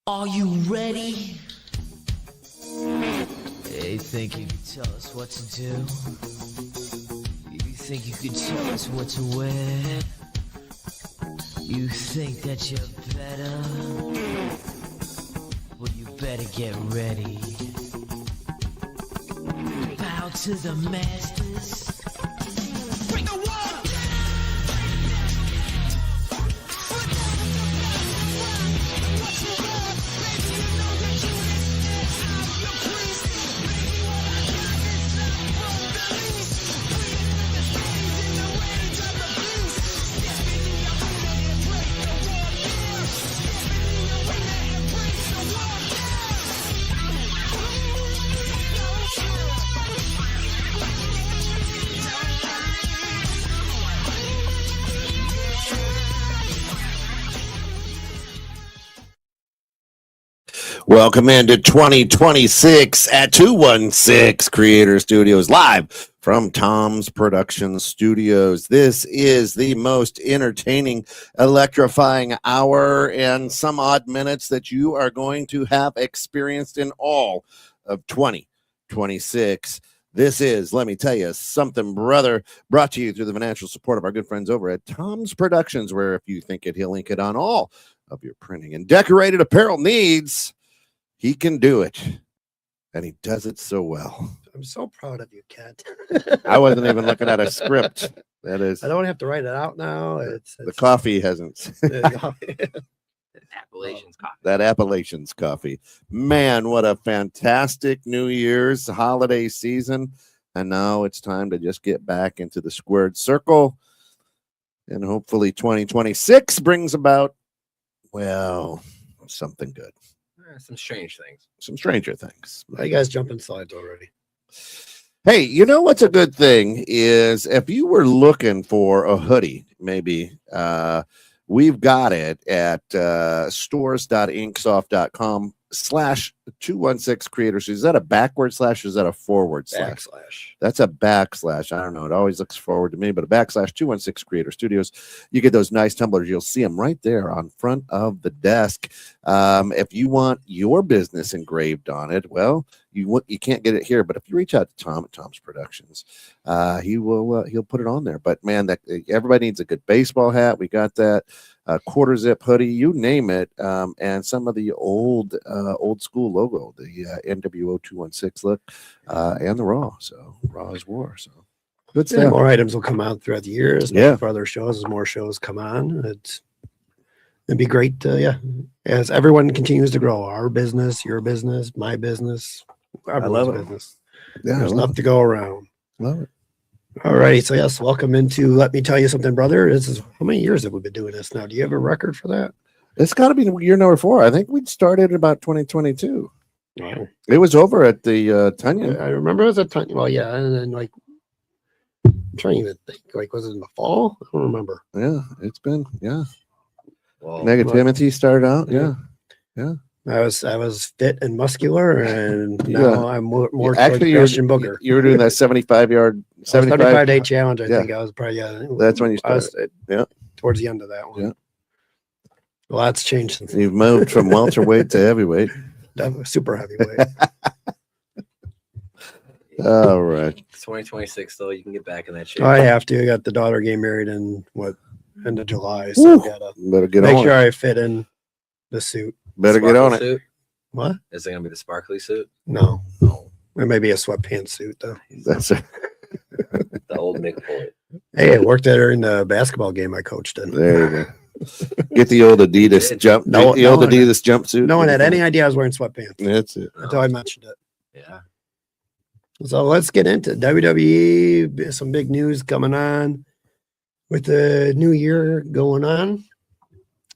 Are you ready? Hey, think you could tell us what to do? You think you could tell us what to wear? You think that you're better? Well, you better get ready. Bow to the masters. Bring the world down! What you want? Baby, you know that you is out your crease. Baby, what I got is love from the least. Freedom in the cities in the rage of the beast. Step in the arena and break the wall down. Step in the arena and break the wall down. Welcome into 2026 at 216 Creator Studios, live from Tom's Production Studios. This is the most entertaining, electrifying hour and some odd minutes that you are going to have experienced in all of 2026. This is, let me tell you, Something, Brother, brought to you through the financial support of our good friends over at Tom's Productions, where if you think it, he'll link it on all of your printing and decorated apparel needs. He can do it, and he does it so well. I'm so proud of you, Kent. I wasn't even looking at a script. That is, I don't have to write it out now. the coffee hasn't. Appalachian's coffee. That Appalachian's coffee. Man, what a fantastic New Year's holiday season. And now it's time to just get back into the squared circle. And hopefully 2026 brings about, well, something good. Some strange things. Some stranger things. You guys jumping slides already. Hey, you know what's a good thing is if you were looking for a hoodie, maybe we've got it at stores.inksoft.com/216 creators. Is that a backward slash or is that a forward slash? Backslash. That's a backslash. I don't know. It always looks forward to me, but a backslash 216 Creator Studios. You get those nice tumblers. You'll see them right there on front of the desk. If you want your business engraved on it, well, you can't get it here, but if you reach out to Tom at Tom's Productions, he'll put it on there. But man, that everybody needs a good baseball hat. We got that quarter zip hoodie, you name it, and some of the old school logo, the NWO 216 look, and the Raw. So Raw is War. So good stuff. Yeah, more items will come out throughout the years. Yeah. For other shows, as more shows come on, it'd be great. As everyone continues to grow, our business, your business, my business, love it. business. Yeah, There's enough to go around. love it. All righty. So yes, welcome into Let Me Tell You Something, Brother. This is how many years have we been doing this now? Do you have a record for that? It's got to be year number 4. I think we started in about 2022. Wow. It was over at the Tunyon. I remember it was a ton. Well, yeah, and then I'm trying to even think. Was it in the fall? I don't remember. Yeah, it's been Well, Negativity started out. Yeah. I was fit and muscular, and Yeah. now I'm more Actually, towards Christian Booger. You were doing that 75-yard, 75-day challenge. I Yeah. think I was probably That's when you I was started. Yeah. towards the end of that one. Yeah. Well, that's changed since You've moved from welterweight to heavyweight. super heavyweight. All right. It's 2026 though. You can get back in that shape. I have to. I got the daughter getting married in end of July, so I gotta Better get make on sure it. I fit in the suit. Better get on it. Suit? What? Is it gonna be the sparkly suit? No, No, it may be a sweatpants suit though. That's it. the old Nick Floyd. Hey, it worked there in the basketball game I coached in. There you go. Get the old Adidas jump. No- the old no one- Adidas jumpsuit. No one had any idea I was wearing sweatpants That's it. until I mentioned it. Yeah. So let's get into WWE. Some big news coming on with the new year going on.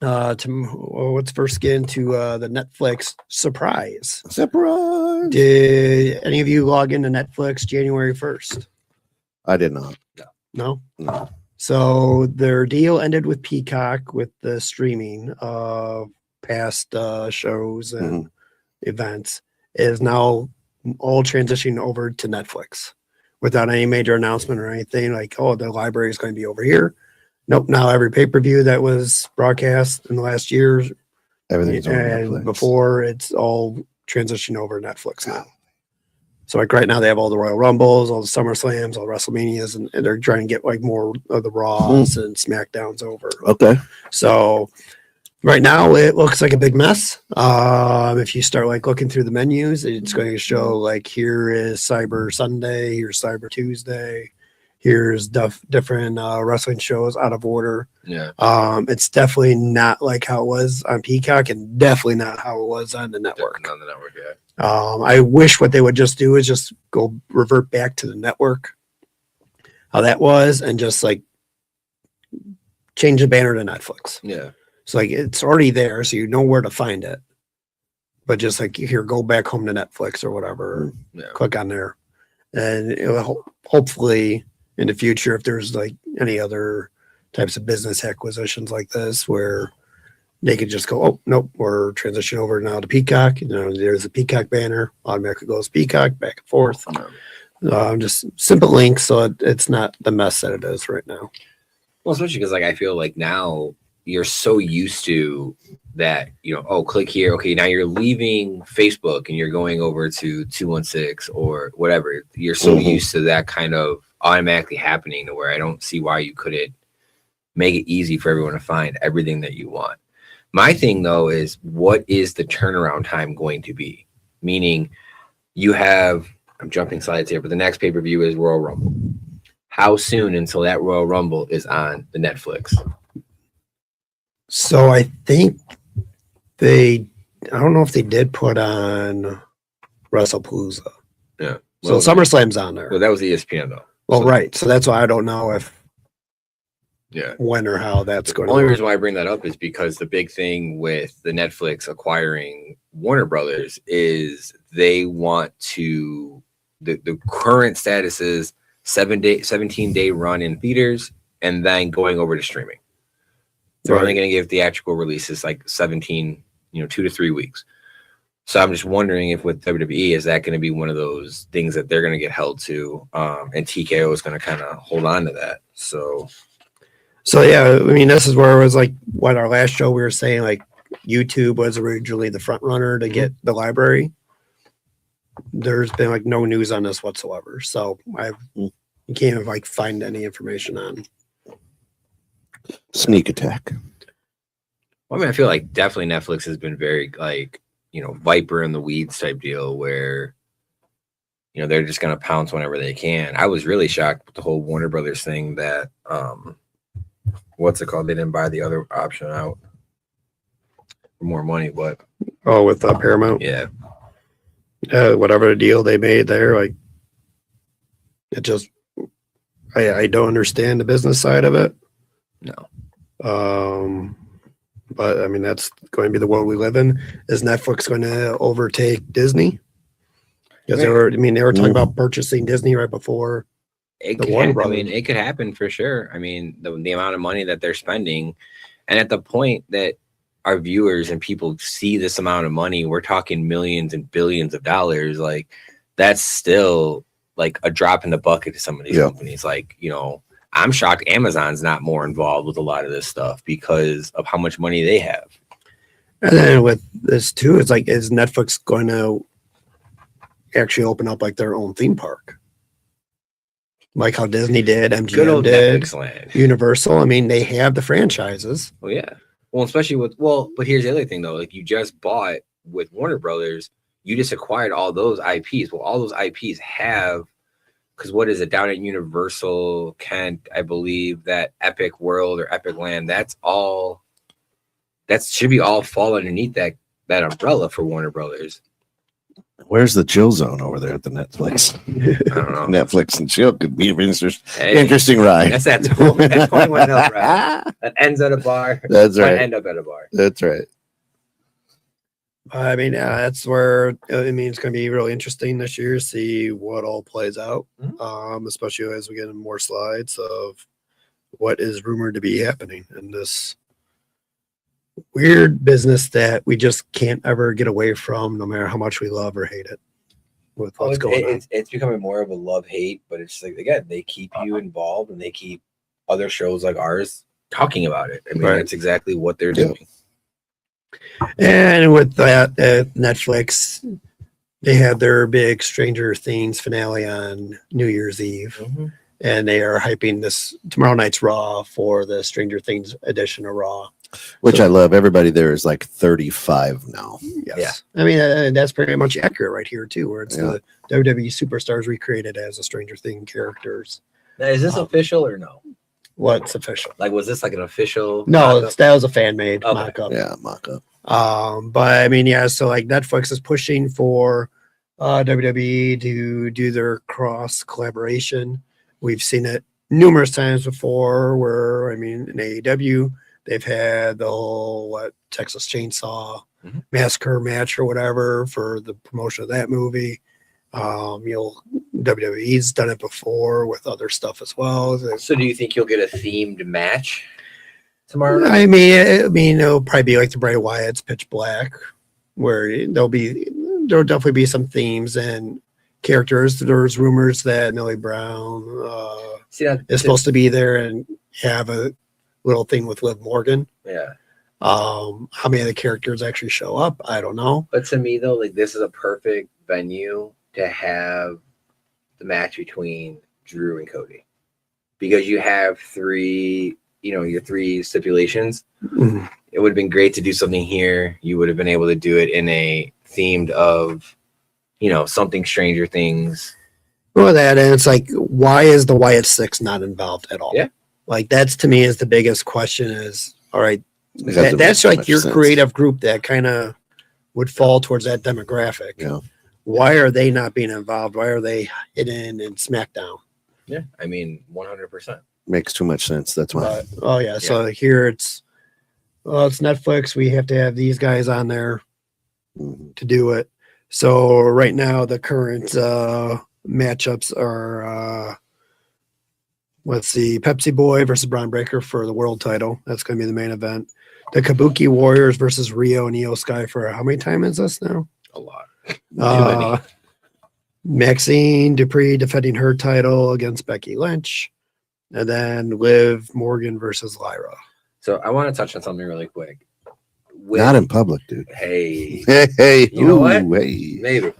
Let's first get into the Netflix surprise. Surprise. Did any of you log into Netflix January 1st? I did not. No? No. So their deal ended with Peacock with the streaming of past shows and events. It is now all transitioning over to Netflix without any major announcement or anything like, oh, the library is going to be over here. Nope. Now every pay-per-view that was broadcast in the last year Everything's on and Netflix. before it's all transitioned over to Netflix now. So like right now they have all the Royal Rumbles, all the SummerSlams, all the WrestleManias, and they're trying to get like more of the Raws and SmackDowns over. Okay. So right now it looks like a big mess. If you start like looking through the menus, it's going to show like here is Cyber Sunday, here's Cyber Tuesday, here's different wrestling shows out of order. Yeah. It's definitely not like how it was on Peacock, and definitely not how it was on the network. On the network, yeah. I wish what they would just do is just go revert back to the network, how that was, and just like change the banner to Netflix. Yeah. So like it's already there, so you know where to find it. But just like here, go back home to Netflix or whatever. Yeah. Click on there, and it will hopefully in the future, if there's like any other types of business acquisitions like this, where they could just go, oh nope, we're transitioning over now to Peacock. You know, there's a Peacock banner, automatically goes Peacock back and forth. Just simple links, so it's not the mess that it is right now. Well, especially because like I feel like now you're so used to that, you know, oh, click here. Okay, now you're leaving Facebook and you're going over to 216 or whatever. You're so used to that kind of automatically happening to where I don't see why you couldn't make it easy for everyone to find everything that you want. My thing though is, what is the turnaround time going to be? Meaning you have, I'm jumping slides here, but the next pay-per-view is Royal Rumble. How soon until that Royal Rumble is on the Netflix? So I think I don't know if they did put on WrestlePalooza. Yeah. So SummerSlam's on there. Well, that was ESPN though. Well, right. So that's why I don't know if Yeah. when or how that's going The only to reason why I bring that up is because the big thing with the Netflix acquiring Warner Brothers is they want to, the current status is 17-day run in theaters and then going over to streaming. They're only going to give theatrical releases like 17, 2 to 3 weeks. So I'm just wondering if with WWE, is that going to be one of those things that they're going to get held to, and TKO is going to kind of hold on to that. So yeah, I mean, this is where it was like what our last show we were saying, like YouTube was originally the front runner to get the library. There's been like no news on this whatsoever. So you can't even like find any information on. Sneak attack. Well, I mean, I feel like definitely Netflix has been very like, Viper in the weeds type deal where, they're just going to pounce whenever they can. I was really shocked with the whole Warner Brothers thing that, what's it called? They didn't buy the other option out for more money, but. Oh, with Paramount? Yeah. Whatever the deal they made there, like, it just, I don't understand the business side of it. No. But I mean, that's going to be the world we live in. Is Netflix going to overtake Disney? Because they were talking about purchasing Disney right before It the could Warner happen. I Brothers. mean, it could happen for sure. I mean, the amount of money that they're spending, and at the point that our viewers and people see this amount of money, we're talking millions and billions of dollars. Like, that's still like a drop in the bucket to some of these companies. Like, I'm shocked Amazon's not more involved with a lot of this stuff because of how much money they have. And then with this too, it's like, is Netflix going to actually open up like their own theme park? Like how Disney did, Good MGM old did, Netflix land. Universal. I mean, they have the franchises. Oh yeah. Well, especially but here's the other thing though. Like, you just bought with Warner Brothers, you just acquired all those IPs. Well, all those IPs have, because what is it down at Universal Kent, I believe that Epic World or Epic Land, that should be all fall underneath that umbrella for Warner Brothers. Where's the chill zone over there at the Netflix? I don't know. Netflix and chill could be an interesting ride. That's that 21 ride that ends at a bar. That's right. End up at a bar. That's right. I mean, that's where it's going to be really interesting this year to see what all plays out, especially as we get in more slides of what is rumored to be happening in this weird business that we just can't ever get away from, no matter how much we love or hate it. With what's going on, it's becoming more of a love-hate, but it's like, again, they keep you involved and they keep other shows like ours talking about it. I mean, that's exactly what they're doing. And with that, Netflix, they had their big Stranger Things finale on New Year's Eve, and they are hyping this tomorrow night's Raw for the Stranger Things edition of Raw. Which I love. Everybody there is like 35 now. Yes. I mean, that's pretty much accurate right here, too, where it's the WWE superstars recreated as a Stranger Thing characters. Now, is this official or no? What's official? Like, was this like an official? No, that was a fan made Okay. mock-up. Yeah, mock-up. But I mean, yeah, so like Netflix is pushing for WWE to do their cross collaboration. We've seen it numerous times before where, I mean, in AEW, they've had the whole Texas Chainsaw Massacre match or whatever for the promotion of that movie. WWE's done it before with other stuff as well. So do you think you'll get a themed match tomorrow? I mean, it'll probably be like the Bray Wyatt's Pitch Black, where there'll definitely be some themes and characters. There's rumors that Millie Brown is supposed to be there and have a little thing with Liv Morgan. Yeah. How many of the characters actually show up, I don't know. But to me, though, like this is a perfect venue to have the match between Drew and Cody, because you have your three stipulations. It would have been great to do something here. You would have been able to do it in a themed of, something Stranger Things. Well, that, and it's like, why is the Wyatt Six not involved at all? Yeah. Like, that's to me is the biggest question is, all right, that's like your sense. creative group that kind of would fall towards that demographic. Yeah. Why are they not being involved? Why are they hidden in SmackDown? Yeah. I mean, 100%. Makes too much sense. That's why. So here it's Netflix. We have to have these guys on there to do it. So right now the current matchups are let's see, Pepsi Boy versus Braun Breaker for the world title. That's going to be the main event. The Kabuki Warriors versus Rio and Io Sky for how many times is this now? A lot. Too many. Maxine Dupree defending her title against Becky Lynch. And then Liv Morgan versus Lyra. So I want to touch on something really quick. Not in public, dude. Hey. Hey. You know what? Hey. Maybe.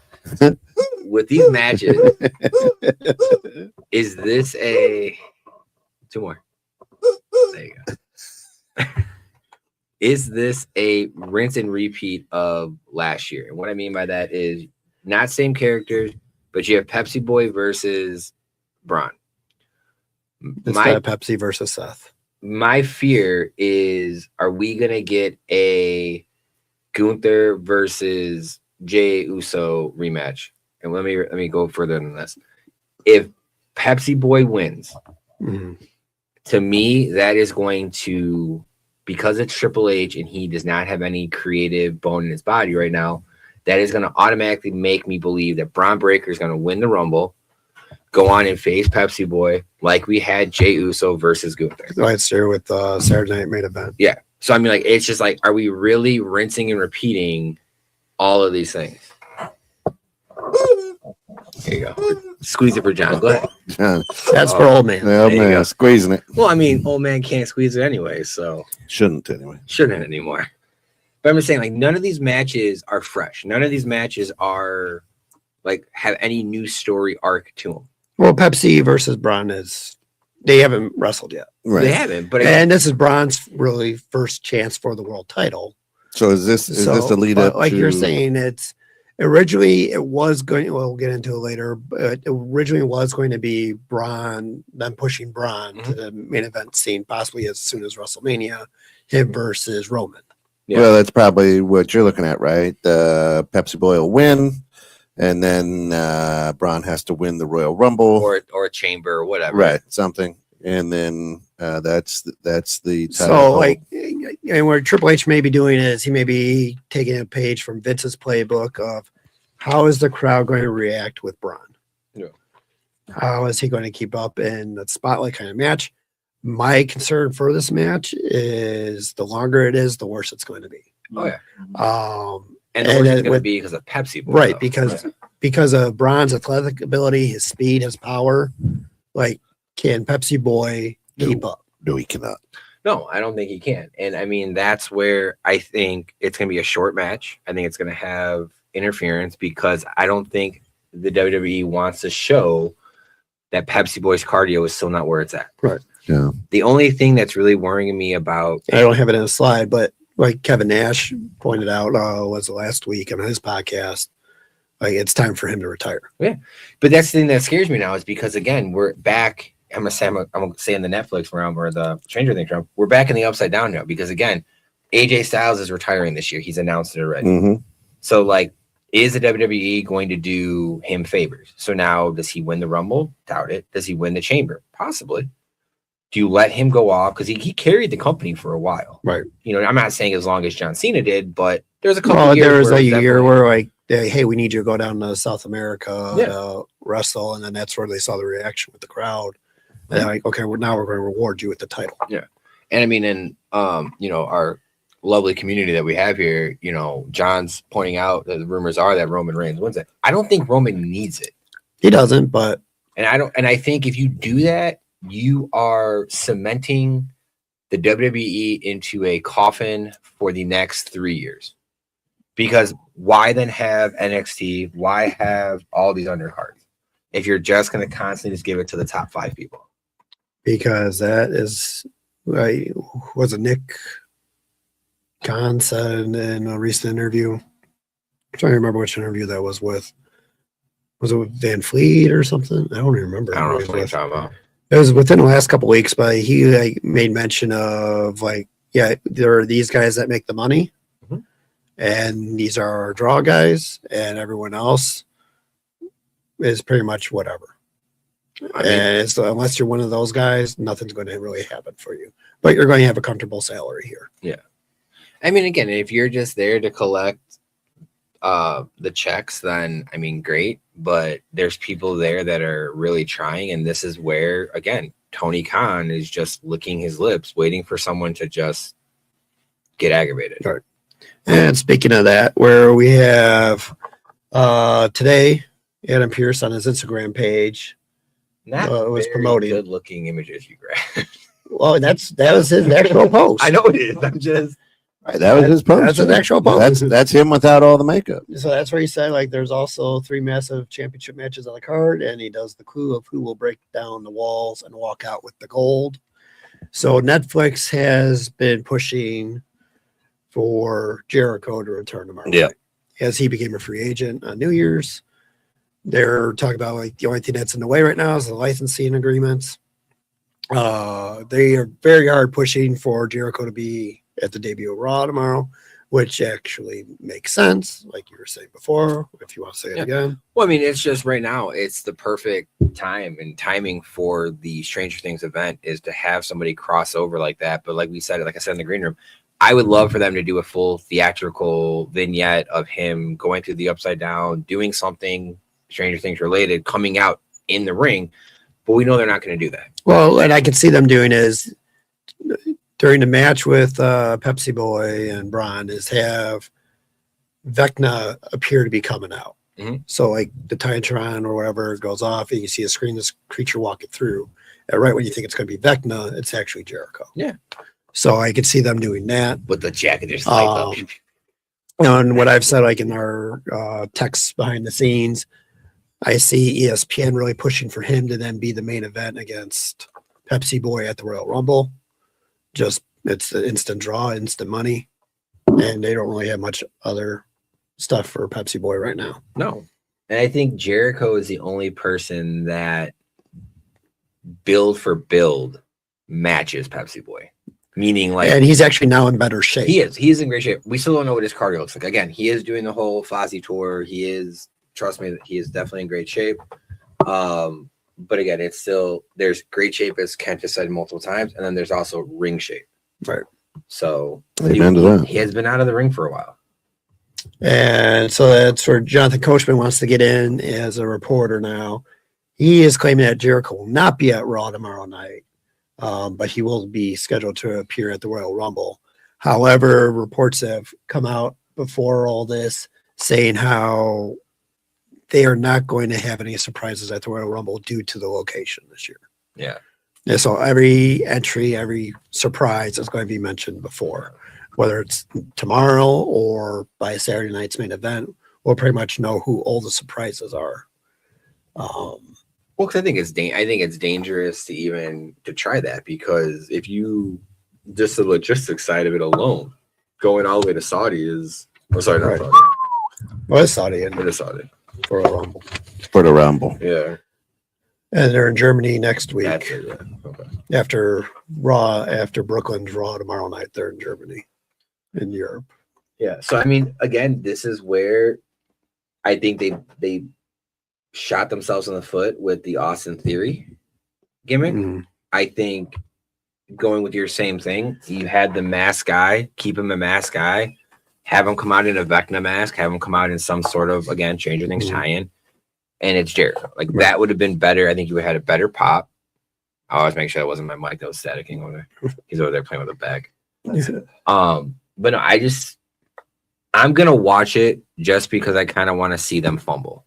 With these matches, is this two more? There you go. Is this a rinse and repeat of last year? And what I mean by that is not same characters, but you have Pepsi Boy versus Braun. It's got Pepsi versus Seth. My fear is, are we going to get a Gunther versus Jey Uso rematch? And let me go further than this. If Pepsi Boy wins, to me, that is going to, because it's Triple H and he does not have any creative bone in his body right now, that is going to automatically make me believe that Braun Breaker is going to win the Rumble, go on and face Pepsi Boy like we had Jey Uso versus Gunther. Right there with Saturday Night Main Event. Yeah. So I mean, like, it's just like, are we really rinsing and repeating all of these things? There you go. Squeeze it for John. Go ahead. John. That's for old man. Yeah, man, squeezing it. Well, I mean, old man can't squeeze it anyway, so Shouldn't anyway. Shouldn't anymore. But I'm just saying, like, none of these matches are fresh. None of these matches are like have any new story arc to them. Well, Pepsi versus Braun they haven't wrestled yet. Right. They haven't, but And this is Braun's really first chance for the world title. So is this the lead up? Like you're saying, it's originally it was going. We'll get into it later, but originally was going to be Braun, them pushing Braun to the main event scene, possibly as soon as WrestleMania, him versus Roman. Yeah. Well, that's probably what you're looking at, right? Pepsi Boy will win, and then Braun has to win the Royal Rumble or a chamber or whatever. right? Something, and then that's the title. So, like, and what Triple H may be doing is he may be taking a page from Vince's playbook of how is the crowd going to react with Braun? Yeah. How is he going to keep up in the spotlight kind of match? My concern for this match is the longer it is, the worse it's going to be. Oh yeah. And the worst then is going to with- be because of Pepsi Boy. Right, though. because of Braun's athletic ability, his speed, his power. Like, can Pepsi Boy keep up? No, he cannot. No, I don't think he can. And I mean, that's where I think it's going to be a short match. I think it's going to have interference because I don't think the WWE wants to show that Pepsi Boy's cardio is still not where it's at. Right. Yeah. The only thing that's really worrying me about I don't have it in a slide, but like Kevin Nash pointed out, was it last week on his podcast, like it's time for him to retire. but that's the thing that scares me now is because again, we're back. I'm gonna say in the Netflix realm or the Stranger Things realm, we're back in the upside down now because again, AJ Styles is retiring this year. He's announced it already. Mm-hmm. So like, is the WWE going to do him favors? So now, does he win the Rumble? Doubt it. Does he win the Chamber? Possibly. Do you let him go off because he carried the company for a while? Right. You know, I'm not saying as long as John Cena did, but there's a couple. Well, years there was where a it was year definitely- where like, hey, we need you to go down to South America Yeah. to wrestle, and then that's where they saw the reaction with the crowd. And they're like, okay, now we're going to reward you with the title. And I mean, and you know, our lovely community that we have here, you know, John's pointing out that the rumors are that Roman Reigns wins it. I don't think Roman needs it. He doesn't, but And I think if you do that, you are cementing the WWE into a coffin for the next 3 years. Because why then have NXT? Why have all these undercards? If you're just going to constantly just give it to the top 5 people. because that is, like, was it Nick Khan said in a recent interview? I'm trying to remember which interview that was with. Was it with Van Fleet or something? I don't even remember. I don't know who what it you're was. talking about. It was within the last couple weeks, but he like made mention of like, yeah, there are these guys that make the money, Mhm. and these are our draw guys, and everyone else is pretty much whatever. I mean, And so unless you're one of those guys, nothing's going to really happen for you. But you're going to have a comfortable salary here. again, if you're just there to collect the checks, then I mean, great. But there's people there that are really trying, and this is where again, Tony Khan is just licking his lips, waiting for someone to just get aggravated. Right. And speaking of that, where we have today, Adam Pearce on his Instagram page. Not It was very promoting. good-looking images you grab. Well, that was his actual post. I know it is. I'm just Right, that was his post. That's his actual post. That's him without all the makeup. So that's where he said, like, there's also 3 massive championship matches on the card, and he does the clue of who will break down the walls and walk out with the gold. So Netflix has been pushing for Jericho to return to Marvel. Yeah. As he became a free agent on New Year's. They're talking about like the only thing that's in the way right now is the licensing agreements. They are very hard pushing for Jericho to be at the debut of Raw tomorrow, which actually makes sense, like you were saying before, if you want to say it Yeah. again. well, I mean, it's just right now, it's the perfect time and timing for the Stranger Things event is to have somebody cross over like that. But like I said in the green room, I would love for them to do a full theatrical vignette of him going through the upside down, doing something Stranger Things related, coming out in the ring. But we know they're not going to do that. Well, and I can see them doing is during the match with Pepsi Boy and Braun is have Vecna appear to be coming out. Mhm. So like the Titantron or whatever goes off, and you see a screen this creature walking through. And right when you think it's going to be Vecna, it's actually Jericho. Yeah. So I could see them doing that. With the jacket, there's light up. And what I've said, like in our texts behind the scenes, I see ESPN really pushing for him to then be the main event against Pepsi Boy at the Royal Rumble. Just it's an instant draw, instant money, and they don't really have much other stuff for Pepsi Boy right now. No. And I think Jericho is the only person that build for build matches Pepsi Boy. Meaning like And he's actually now in better shape. he is in great shape. We still don't know what his cardio looks like. Again, he is doing the whole Fozzy tour. He is, trust me, he is definitely in great shape. But again, it's still there's great shape as Kent has said multiple times, and then there's also ring shape. Right. Amen So to that. he has been out of the ring for a while. And so that's where Jonathan Coachman wants to get in as a reporter now. He is claiming that Jericho will not be at Raw tomorrow night, but he will be scheduled to appear at the Royal Rumble. However, reports have come out before all this saying how they are not going to have any surprises at the Royal Rumble due to the location this year. Yeah. Yeah, so every entry, every surprise is going to be mentioned before, whether it's tomorrow or by Saturday night's main event. We'll pretty much know who all the surprises are. Well, because I think it's dangerous to even to try that, because if you just the logistics side of it alone, going all the way to Saudi is, oh sorry, not Right. Saudi, Well, it's Saudi and it is Saudi. for a Rumble. For the Rumble. Yeah, And they're in Germany next week. that's it. Yeah. Okay. After Raw, after Brooklyn's Raw tomorrow night, they're in Germany, in Europe. Yeah. So I mean, again, this is where I think they shot themselves in the foot with the Austin Theory gimmick. Mm. I think going with your same thing, you had the mask guy, keep him a mask guy, have him come out in a Vecna mask, have him come out in some sort of, again, Stranger Things tie-in, and it's Jericho. Like, Right. that would have been better. I think you would have had a better pop. I always make sure that wasn't my mic that was staticking over there. He's over there playing with a bag. That's it. But no, I'm gonna watch it just because I kind of want to see them fumble.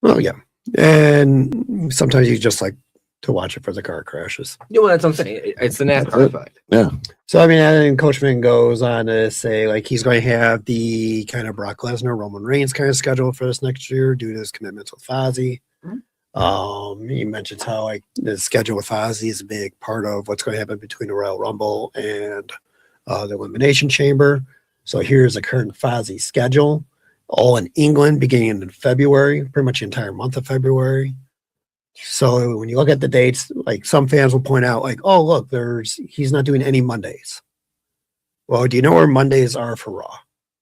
Oh, yeah. And sometimes you just like to watch it for the car crashes. Yeah, well, that's what I'm saying. It's the NASCAR effect. Yeah. So, I mean, and Coachman goes on to say, like, he's going to have the kind of Brock Lesnar, Roman Reigns kind of schedule for this next year due to his commitments with Fozzy. He mentions how, like, the schedule with Fozzy is a big part of what's going to happen between the Royal Rumble and the Elimination Chamber. So, here's the current Fozzy schedule, all in England, beginning in February, pretty much the entire month of February. So when you look at the dates, like some fans will point out, like, oh, look, he's not doing any Mondays. Well, do you know where Mondays are for Raw?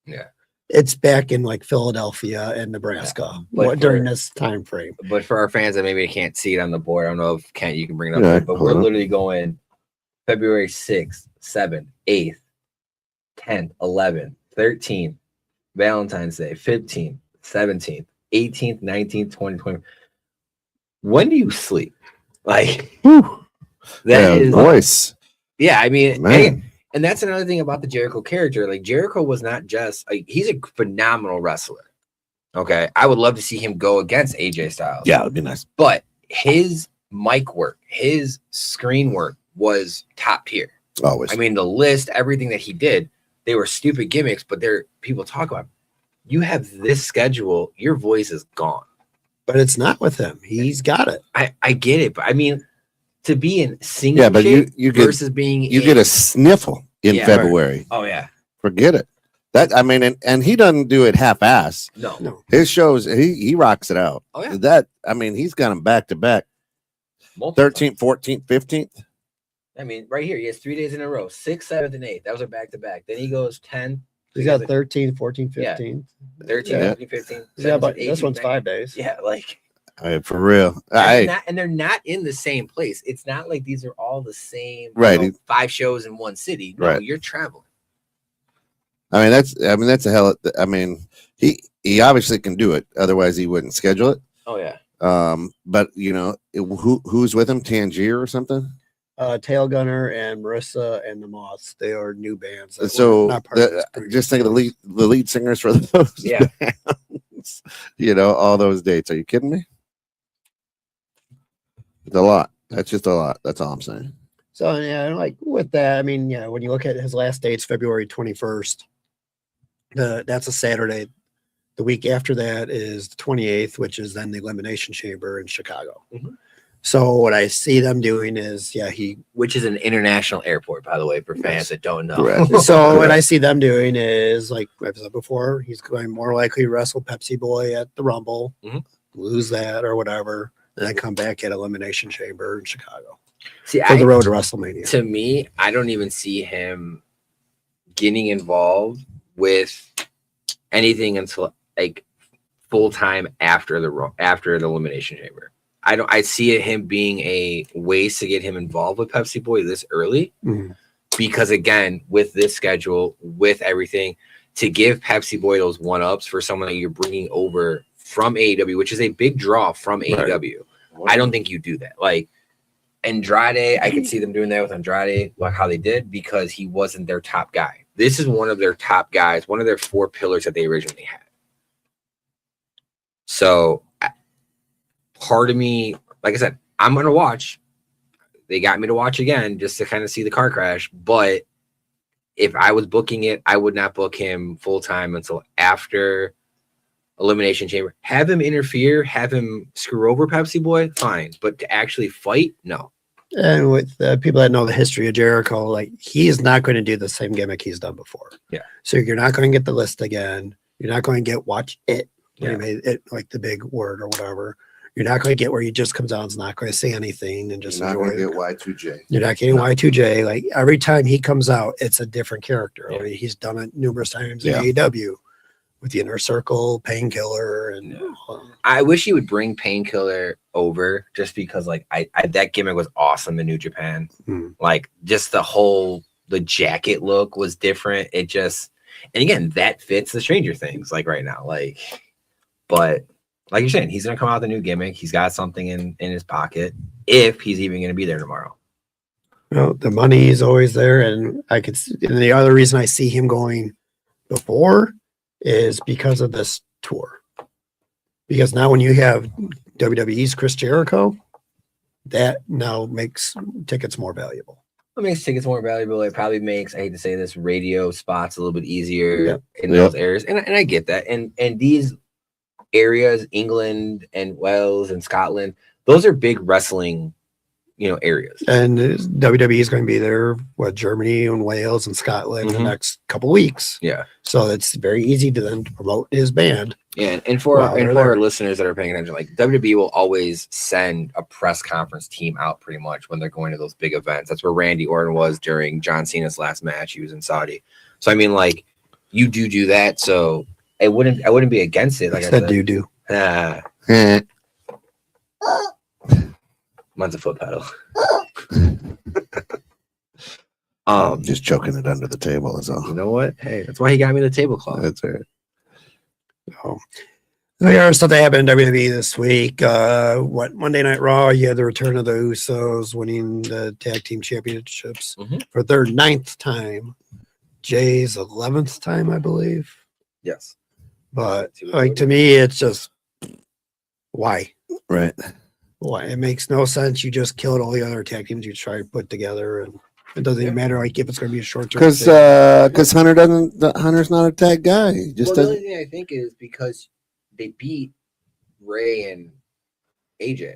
Yeah. It's back in like Philadelphia and Nebraska during this time frame. But for our fans that maybe can't see it on the board, I don't know if Kent, you can bring it up, Yeah, but hold we're on. literally going February 6th, 7th, 8th, 10th, 11th, 13th, Valentine's Day, 15th, 17th, 18th, 19th, 20th, 20th. When do you sleep? Like, Whew. that is voice. yeah, I mean, Man. and that's another thing about the Jericho character. Like, Jericho was not just like, he's a phenomenal wrestler. Okay. I would love to see him go against AJ Styles. Yeah, it'd be nice. But his mic work, his screen work was top tier. Always. I mean, the list, everything that he did, they were stupid gimmicks, but people talk about, you have this schedule, your voice is gone. But it's not with him. He's got it. I get it, but I mean, to be in singing but shape you get versus being you get a sniffle in Yeah, February. oh yeah, Forget it. That I mean, and he doesn't do it half-ass. No. His shows, he rocks it out. Oh yeah, That I mean, he's got them back to back. multiple 13th, 14th, 15th. I mean, right here, he has 3 days in a row, 6th, 7th, and 8th. That was a back to back. Then he goes 10, He's got 13, 14, 15. 13, Yeah. 14, 15. Yeah, but 17, this one's 18, 5 days. Yeah, like, I mean, for real. and they're not in the same place. It's not like these are all the same, Right. 5 shows in one city. No, Right. you're traveling. I mean, that's a hell. I mean, he obviously can do it. Otherwise, he wouldn't schedule it. Oh yeah. But you know, who's with him? Tangier or something? Tail Gunner and Marissa and the Moths, they are new bands. that were So not part of this previous just think of series. the lead singers for those. Yeah. bands. You know, all those dates. Are you kidding me? It's a lot. That's just a lot. That's all I'm saying. So yeah, like with that, I mean, yeah, when you look at his last dates, February 21st, that's a Saturday. The week after that is the 28th, which is then the Elimination Chamber in Chicago. Mhm. So what I see them doing is, Which is an international airport, by the way, for fans that don't know. Correct. so what I see them doing is, like I've said before, he's going more likely to wrestle Pepsi Boy at the Rumble, Mhm. lose that or whatever, and then come back at Elimination Chamber in Chicago See, for the road to WrestleMania. to me, I don't even see him getting involved with anything until like full time after the Elimination Chamber. I see him being a ways to get him involved with Pepsi Boy this early, Mhm. because again, with this schedule, with everything, to give Pepsi Boy those 1-ups for someone that you're bringing over from AEW, which is a big draw from AEW. I don't think you do that. Like Andrade, I could see them doing that with Andrade, like how they did, because he wasn't their top guy. This is one of their top guys, one of their 4 pillars that they originally had. So part of me, like I said, I'm going to watch. they got me to watch again just to kind of see the car crash. But if I was booking it, I would not book him full time until after Elimination Chamber. Have him interfere, have him screw over Pepsi Boy, fine. But to actually fight, no. And with people that know the history of Jericho, like he's not going to do the same gimmick he's done before. Yeah. So you're not going to get the list again. You're not going to get watch it. Yeah. He made it like the big word or whatever. You're not going to get where he just comes out and's not going to say anything and just You're not enjoy going to it. get Y2J. You're not getting Y2J. Like every time he comes out, it's a different character. Yeah. I mean, he's done it numerous times Yeah. in AEW with the Inner Circle, Painkiller, and I wish he would bring Painkiller over just because like I that gimmick was awesome in New Japan. Like just the jacket look was different. It just, and again, that fits the Stranger Things like right now. Like, but like you're saying, he's gonna come out with a new gimmick. He's got something in his pocket if he's even gonna be there tomorrow. well, the money is always there, and I could. And the other reason I see him going before is because of this tour. Because now when you have WWE's Chris Jericho, that now makes tickets more valuable. It makes tickets more valuable. It probably makes, I hate to say this, radio spots a little bit easier Yep. in those areas. And I get that. And these areas, England and Wales and Scotland, those are big wrestling, areas. And WWE is going to be there, Germany and Wales and Scotland in the next couple weeks. Yeah. So it's very easy to then promote his band. Yeah, and for Wow, they're for our there. listeners that are paying attention, like WWE will always send a press conference team out pretty much when they're going to those big events. That's where Randy Orton was during John Cena's last match. He was in Saudi. So I mean, like, you do that. So I wouldn't be against it. Like I Said said, do. Ah, mine's a foot pedal. I'm just choking it under the table. That's all. You know what? Hey, that's why he got me the tablecloth. That's it. So there are stuff that happened in WWE this week. Monday Night Raw, you had the return of the Usos winning the tag team championships for their 9th time. Jay's 11th time, I believe. Yes. But like to me, it's just why? Right. Why? It makes no sense. You just killed all the other tag teams you try to put together, and it doesn't even matter like if it's going to be a short term. Because Hunter's not a tag guy. He just The doesn't. only thing I think is because they beat Ray and AJ.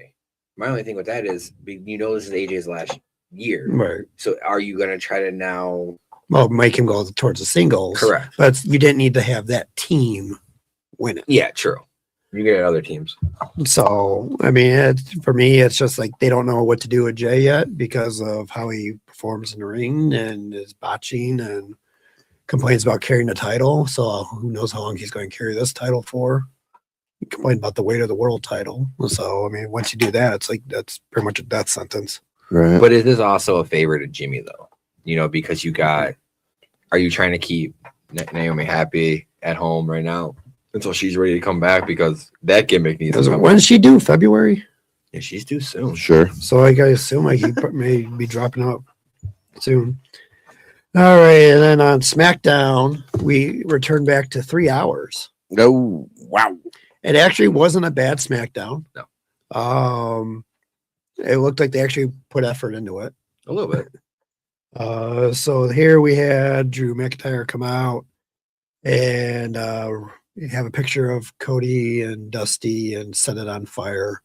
My only thing with that is, this is AJ's last year. Right. So are you going to try to now? Well, make him go towards the singles. Correct. But you didn't need to have that team win it. Yeah, true. You get other teams. So, I mean, for me, it's just like they don't know what to do with Jay yet because of how he performs in the ring and his botching and complains about carrying the title. So, who knows how long he's going to carry this title for? He complained about the weight of the world title. So, I mean, once you do that, it's like that's pretty much a death sentence. Right. But it is also a favor to Jimmy, though. Because are you trying to keep Naomi happy at home right now until she's ready to come back? Because that gimmick needs to come When does she do? February? Yeah, she's due soon. Sure. So I assume like he may be dropping out soon. All right, and then on SmackDown, we returned back to 3 hours. Oh, wow. It actually wasn't a bad SmackDown. No. It looked like they actually put effort into it. A little bit. So here we had Drew McIntyre come out and have a picture of Cody and Dusty and set it on fire.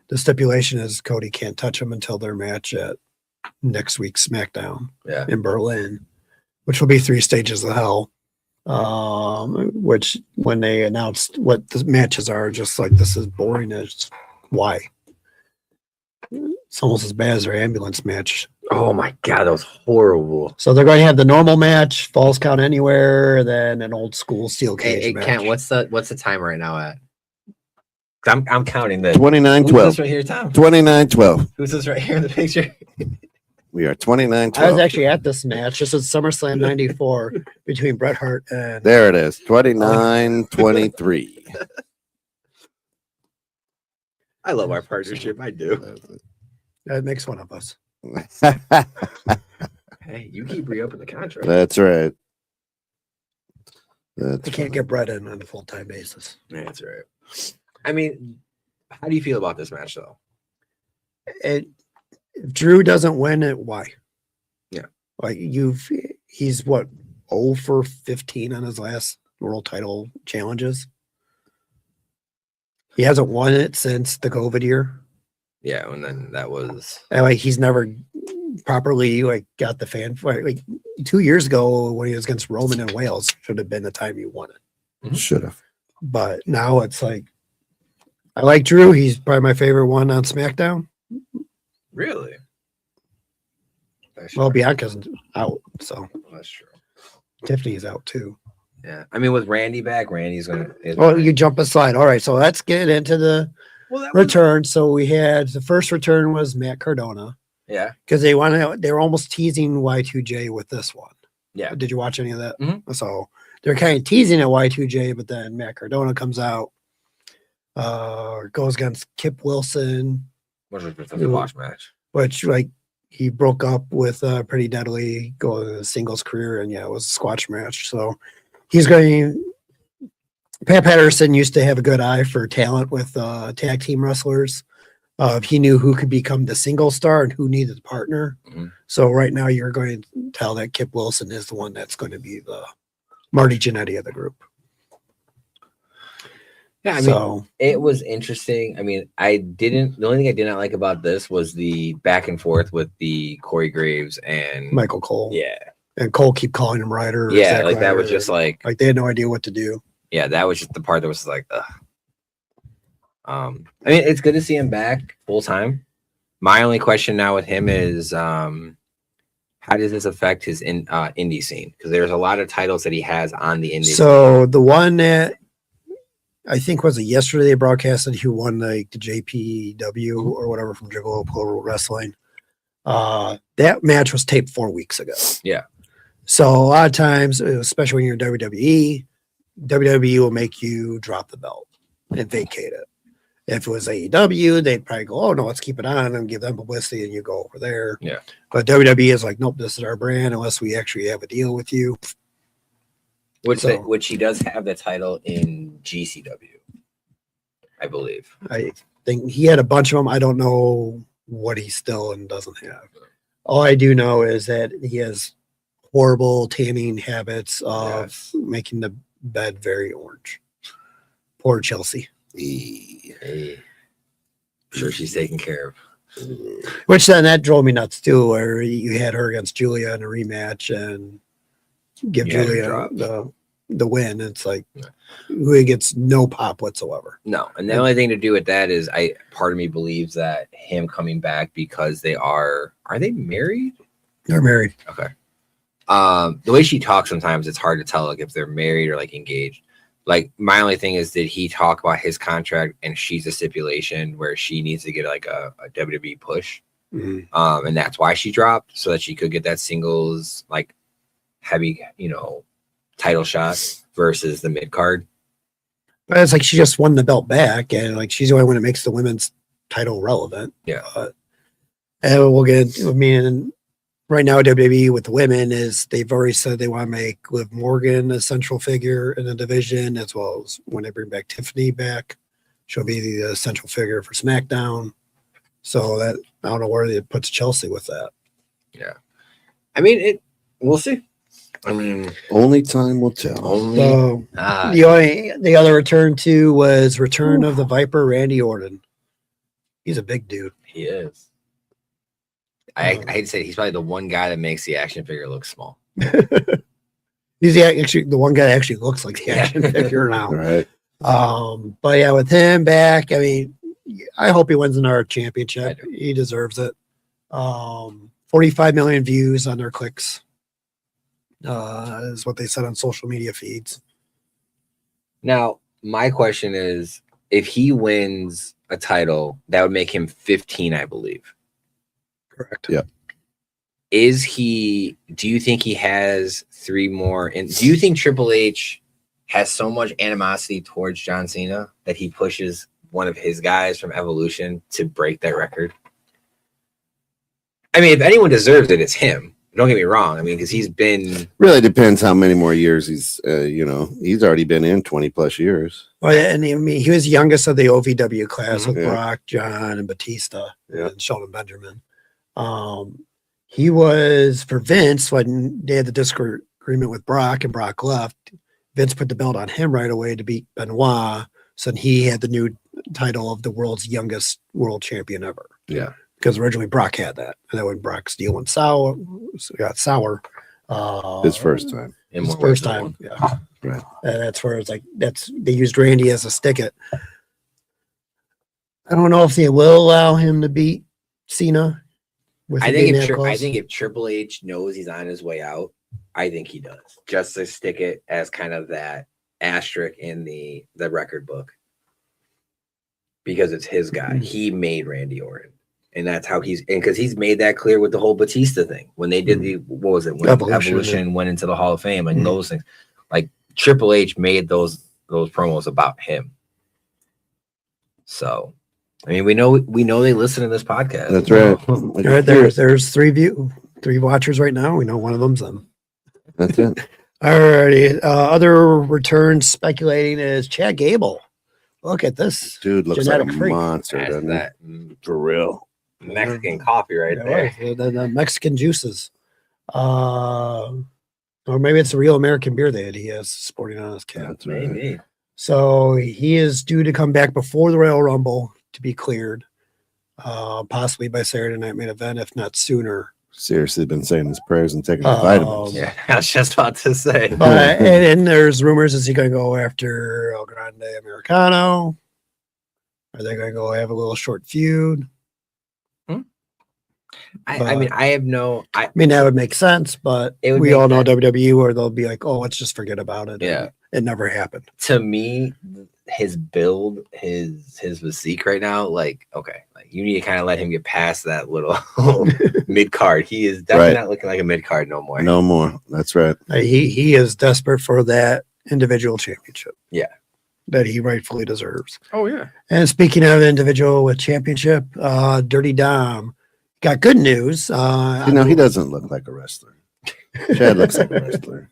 The stipulation is Cody can't touch him until their match at next week's SmackDown in Berlin, which will be 3 stages of hell. Which when they announced what the matches are, just like this is boring as why. It's almost as bad as their ambulance match. Oh my God, that was horrible. So they're going to have the normal match, falls count anywhere, then an old school steel cage Hey, match. Kent, what's the time right now at? I'm counting this. 29-12. Who's this right here, Tom? 29-12. Who's this right here in the picture? We are 29-12. I was actually at this match. This is SummerSlam 94 between Bret Hart and... There it is. 29-23. I love our partnership. I do. That makes one of us. Hey, you keep re-upping the contract. That's right. I can't get Bret in on a full-time basis. That's right. I mean, how do you feel about this match, though? It if Drew doesn't win it, why? Yeah. Like he's what 0 for 15 on his last world title challenges. He hasn't won it since the COVID year. Yeah, and then that was And like he's never properly like got the fan fight. Like 2 years ago when he was against Roman in Wales should have been the time he won it. Should have. But now it's like I like Drew. He's probably my favorite one on SmackDown. really. That's Well, true. Bianca's out, so That's true. Tiffany's out too. Yeah, I mean, with Randy back, Randy's gonna. Well, you jump aside. All right, so let's get into the well, that was, return. So we had the first return was Matt Cardona yeah, because they were almost teasing Y2J with this one. yeah. Did you watch any of that? Mhm. So they're kind of teasing at Y2J, but then Matt Cardona comes out, goes against Kip Wilson, What was the squash match? which like he broke up with Pretty Deadly, going to singles career, and yeah, it was a squash match. So he's going. Pat Patterson used to have a good eye for talent with tag team wrestlers. He knew who could become the single star and who needed a partner. Mhm. So right now you're going to tell that Kip Wilson is the one that's going to be the Marty Jannetty of the group. Yeah, I mean, So it was interesting. I mean, the only thing I did not like about this was the back and forth with the Corey Graves and Michael Cole. Yeah, And Cole keep calling him Ryder. or yeah, Zack like that was Ryder. just like, Like they had no idea what to do. yeah, that was just the part that was like, ugh. I mean, it's good to see him back full time. My only question now with him is, how does this affect his indie scene? Because there's a lot of titles that he has on the indie. So the one that I think was it yesterday they broadcasted who won like the JPW or whatever from Gigolo Pro Wrestling. That match was taped 4 weeks ago. Yeah. So a lot of times, especially when you're in WWE will make you drop the belt and vacate it. If it was AEW, they'd probably go, "Oh no, let's keep it on and give them publicity," and you go over there. Yeah. But WWE is like, "Nope, this is our brand unless we actually have a deal with you." Which he does have the title in GCW, I believe. I think he had a bunch of them. I don't know what he still and doesn't have. All I do know is that he has horrible tanning habits of Yes. making the bed very orange. Poor Chelsea. Hey, I'm sure she's taken care of. Which then that drove me nuts too, where you had her against Julia in a rematch and give Yeah, Julia drop. the win. It's like Yeah. who gets no pop whatsoever. No, and the only thing to do with that is part of me believes that him coming back because they are they married? They're married. Okay. The way she talks sometimes it's hard to tell like if they're married or like engaged. Like my only thing is did he talk about his contract and she's a stipulation where she needs to get like a WWE push. Mhm. And that's why she dropped so that she could get that singles like heavy, title shot versus the mid card. But it's like she just won the belt back, and like she's the only one that makes the women's title relevant. Yeah. And we'll get. I mean, right now WWE with the women is they've already said they want to make Liv Morgan a central figure in the division, as well as when they bring back Tiffany back, she'll be the central figure for SmackDown. So that I don't know where it puts Chelsea with that. Yeah. I mean we'll see. I mean Only time will tell. only So the other return to was Return of the Viper, Randy Orton. He's a big dude. he is. I hate to say it, he's probably the one guy that makes the action figure look small. He's actually the one guy that actually looks like the action figure now. Right. But yeah, with him back, I mean, I hope he wins another I championship. do. He deserves it. 45 million views on their clicks. Is what they said on social media feeds. Now, my question is if he wins a title, that would make him 15, I believe. Correct. Yeah. Do you think he has 3 more? And do you think Triple H has so much animosity towards John Cena that he pushes one of his guys from Evolution to break that record? I mean, if anyone deserves it, it's him. Don't get me wrong. I mean, because he's been Really depends how many more years he's he's already been in 20 plus years. Well, yeah, and I mean, he was the youngest of the OVW class with Yeah. Brock, John, and Batista, Yeah. and Sheldon Benjamin. He was for Vince when they had the disagreement with Brock and Brock left. Vince put the belt on him right away to beat Benoit. So he had the new title of the world's youngest world champion ever. Yeah. Because originally Brock had that. And then when Brock's deal went sour, His first time. In his more ways first than time. one. Yeah. Right. And that's where it's like, they used Randy as a stick it. I don't know if they will allow him to beat Cena. with I it think being if that I close. think if Triple H knows he's on his way out, I think he does. Just to stick it as kind of that asterisk in the record book. Because it's his guy. He made Randy Orton. And that's how because he's made that clear with the whole Batista thing. When they did what was it? When Evolution went into the Hall of Fame and those things. Like Triple H made those promos about him. So I mean, we know they listen to this podcast. That's right. All right, there's three watchers right now. We know one of them's them. That's it. Alrighty. Other returns speculating is Chad Gable. Look at this. Dude looks Genetic like a freak. monster, That's doesn't that he? For real. Mexican coffee right Yeah, there. right. The Mexican juices. Or maybe it's a real American beer that he has sporting on his cap. That's right. Maybe. So he is due to come back before the Royal Rumble to be cleared, possibly by Saturday Night Main Event, if not sooner. Seriously been saying his prayers and taking his vitamins. Yeah, I was just about to say. But and there's rumors, is he going to go after El Grande Americano? Are they going to go have a little short feud? I mean, I have no. I mean, that would make sense, but It would we make all know sense. WWE where they'll be like, oh, let's just forget about it. Yeah. It never happened. To me, his build, his physique right now, like okay, like you need to kind of let him get past that little mid card. He is definitely Right. not looking like a mid card no more. No more. That's right. He is desperate for that individual championship. Yeah. That he rightfully deserves. Oh yeah. And speaking of individual with championship, Dirty Dom got good news. He doesn't look like a wrestler. Chad looks like a wrestler.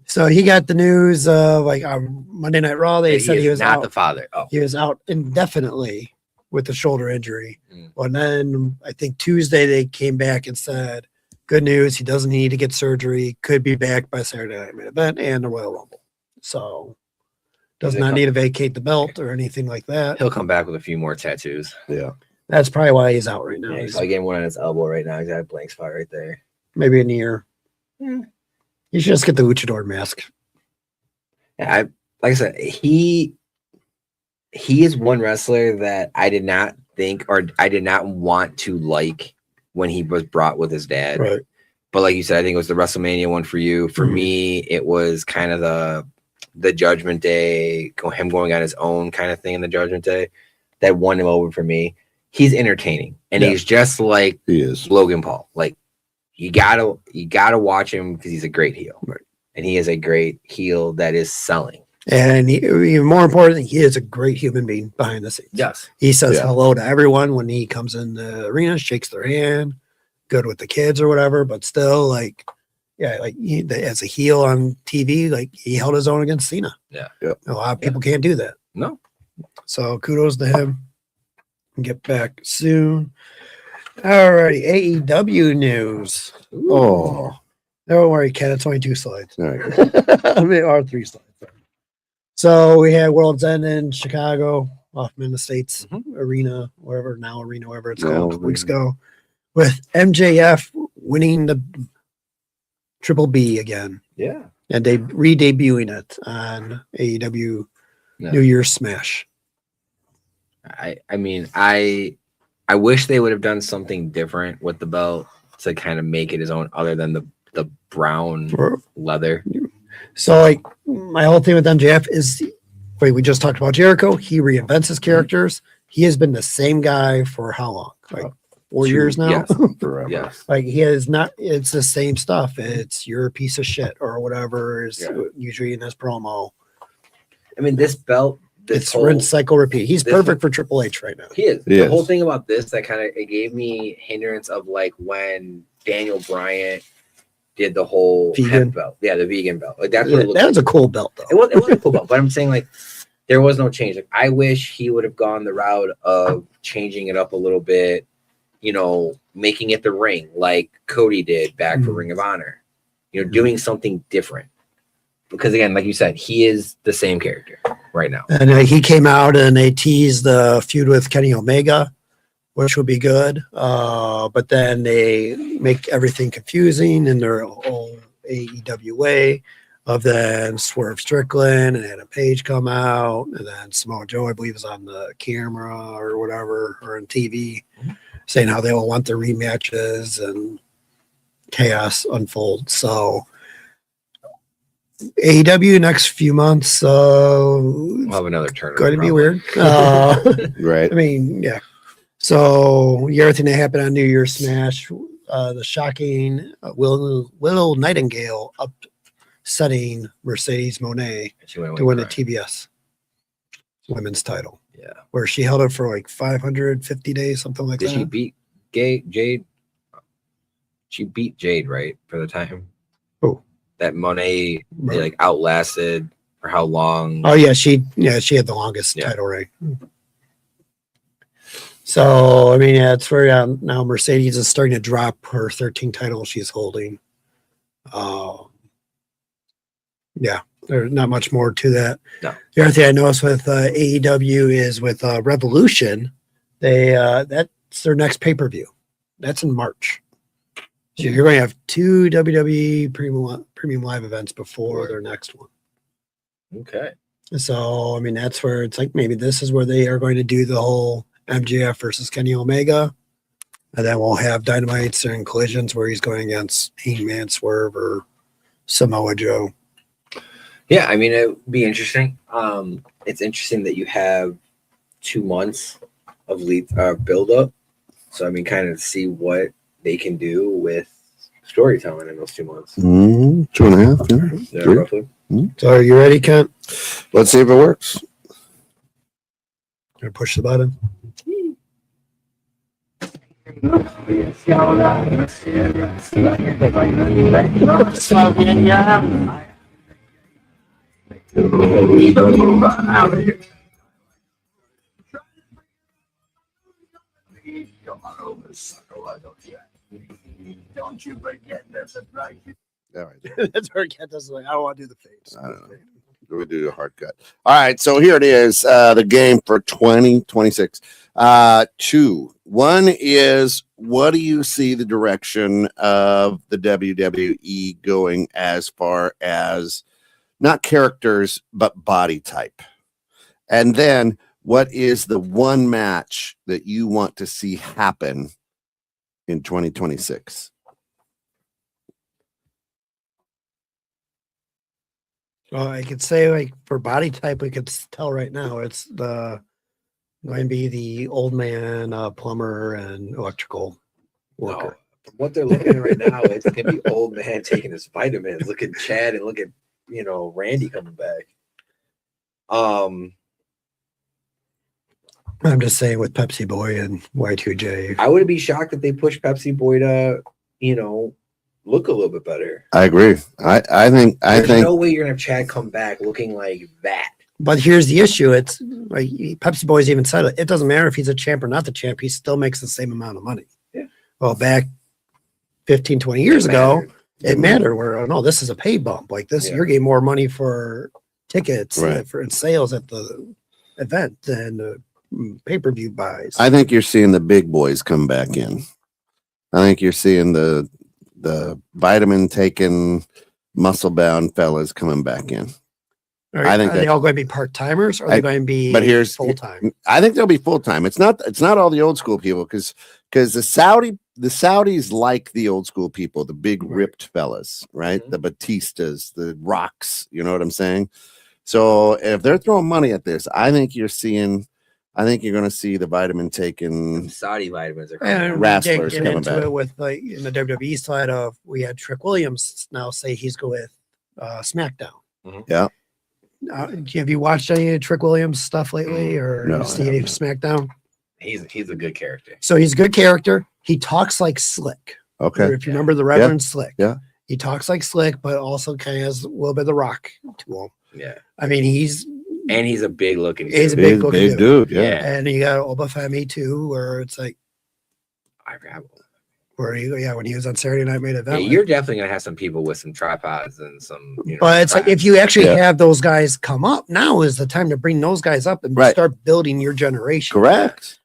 So he got the news like on Monday Night Raw. They said he was not out. the father. Oh, He was out indefinitely with the shoulder injury. Mm. Well, and then I think Tuesday they came back and said, good news, he doesn't need to get surgery. Could be back by Saturday Night Main Event and the Royal Rumble. So does not need to vacate the belt or anything like that. he'll come back with a few more tattoos. Yeah. That's probably why he's out right now. Yeah, he's He's probably getting one on his elbow right now. He's got a blank spot right there. maybe a year. Yeah. You should just get the luchador mask. Yeah, like I said, he is one wrestler that I did not think or I did not want to like when he was brought with his dad. Right. But like you said, I think it was the WrestleMania one for you. For me, it was kind of the Judgment Day, him going on his own kind of thing in the Judgment Day that won him over for me. He's entertaining, and Yeah. he's just like He is. Logan Paul. Like you gotta watch him because he's a great heel, Right. and he is a great heel that is selling. And even more important, he is a great human being behind the scenes. Yes, He says Yeah. hello to everyone when he comes in the arena, shakes their hand, good with the kids or whatever, but still like, yeah, like as a heel on TV, like he held his own against Cena. Yeah. Yep. A lot of people can't do that. no, So kudos to him. Get back soon. All righty. AEW news. Oh. Don't worry, Ken. It's only 2 slides. All right. I mean, or 3 slides. So we had World's End in Chicago, Hoffman Estates Arena, wherever it's Now called, Arena. weeks ago, with MJF winning the Triple B again, yeah, and they re-debuting it on AEW Yeah. New Year's Smash. I mean, I wish they would have done something different with the belt to kind of make it his own, other than the brown leather. So, like, my whole thing with MJF is, wait, we just talked about Jericho. He reinvents his characters. He has been the same guy for how long? Like 4 years now? Yes. Forever. Yes. Like, he has not, it's the same stuff. It's you're a piece of shit or whatever is Yeah. usually in his promo. I mean, this belt, It's rinse, cycle, repeat. He's this- perfect for Triple H right now. he is. He The is. whole thing about this that kind of it gave me hindrance of like when Daniel Bryant did the whole Vegan. hemp belt. Yeah, the vegan belt. Like that's what Yeah, it looked that like. was a cool belt, though. It was a cool belt, but I'm saying like there was no change. Like I wish he would have gone the route of changing it up a little bit, making it the ring like Cody did back for Ring of Honor. You know, doing something different. Because again, like you said, he is the same character right now. And he came out and they teased the feud with Kenny Omega, which would be good. But then they make everything confusing in their own AEW way of then Swerve Strickland and Adam Page come out. And then Samoa Joe, I believe, is on the camera or whatever, or on TV, saying how they all want their rematches and chaos unfolds. So AEW next few months We'll have another turn. going to be weird. Right. I mean, yeah. So everything that happened on New Year's Smash, the shocking Willow Nightingale upsetting Mercedes Moné to win the TBS women's title. Yeah, where she held it for like 550 days, something like that. Did she beat Jade? She beat Jade, right, for the time. Oh, that Monet they like outlasted for how long? Oh yeah, she had the longest title reign. So I mean, yeah, it's where now Mercedes is starting to drop her 13 titles she's holding. Yeah, there's not much more to that. No. The other thing I noticed with AEW is with Revolution, that's their next pay-per-view. That's in March. So you're going to have 2 WWE premium live events before their next one. Okay. So, I mean, that's where it's like maybe this is where they are going to do the whole MJF versus Kenny Omega. And then we'll have Dynamites and Collisions where he's going against Hangman Swerve or Samoa Joe. Yeah, I mean, it would be interesting. It's interesting that you have 2 months of build up. So, I mean, kind of see what they can do with storytelling in those 2 months. 2.5. Yeah, roughly. So, are you ready, Kent? Let's see if it works. Or push the button. Don't you forget there's a price. All right. That's where Kent does like, I don't want to do the face. I don't know. We do the hard cut. All right, so here it is, the game for 2026. 2. One is, what do you see the direction of the WWE going as far as not characters, but body type? And then, what is the one match that you want to see happen in 2026? Well, I could say like for body type, we could tell right now it's going to be the old man plumber and electrical worker. No, from what they're looking at right now, it's gonna be old man taking his vitamins. Look at Chad and look at Randy coming back. I'm just saying with Pepsi Boy and Y2J. I wouldn't be shocked if they push Pepsi Boy to look a little bit better. I agree. I think There's no way you're gonna have Chad come back looking like that. But here's the issue. It's like Pepsi Boy's even said it. It doesn't matter if he's a champ or not the champ. He still makes the same amount of money. Yeah. Well, back 15, 20 years ago, it mattered where, no, this is a pay bump. Like this, you're getting more money for tickets for sales at the event than the pay-per-view buys. I think you're seeing the big boys come back in. I think you're seeing the vitamin taking, muscle bound fellas coming back in. I think are they all going to be part timers, or are they going to be full time? I think they'll be full time. It's not all the old school people because the Saudis like the old school people, the big ripped fellas, right? Mm-hmm. The Batistas, the Rocks. You know what I'm saying? So if they're throwing money at this, I think you're going to see the vitamin taking Saudi vitamins are wrestlers coming back. It with like in the WWE side of we had Trick Williams now say he's go with SmackDown. Mm-hmm. Yeah. Have you watched any of Trick Williams stuff lately, or see any SmackDown? He's a good character. So he's a good character. He talks like Slick. Okay. Or if you remember the Reverend Slick. Yeah. He talks like Slick, but also kind of has a little bit of the Rock to him. Yeah. I mean, he's a big looking. He's a big looking dude. Yeah. And you got Obafemi too, where it's like, Where when he was on Saturday Night Main Yeah, Event. you're definitely gonna have some people with some tripods and some. But it's like if you actually Yeah. have those guys come up, now is the time to bring those guys up and Right. start building your generation. Correct.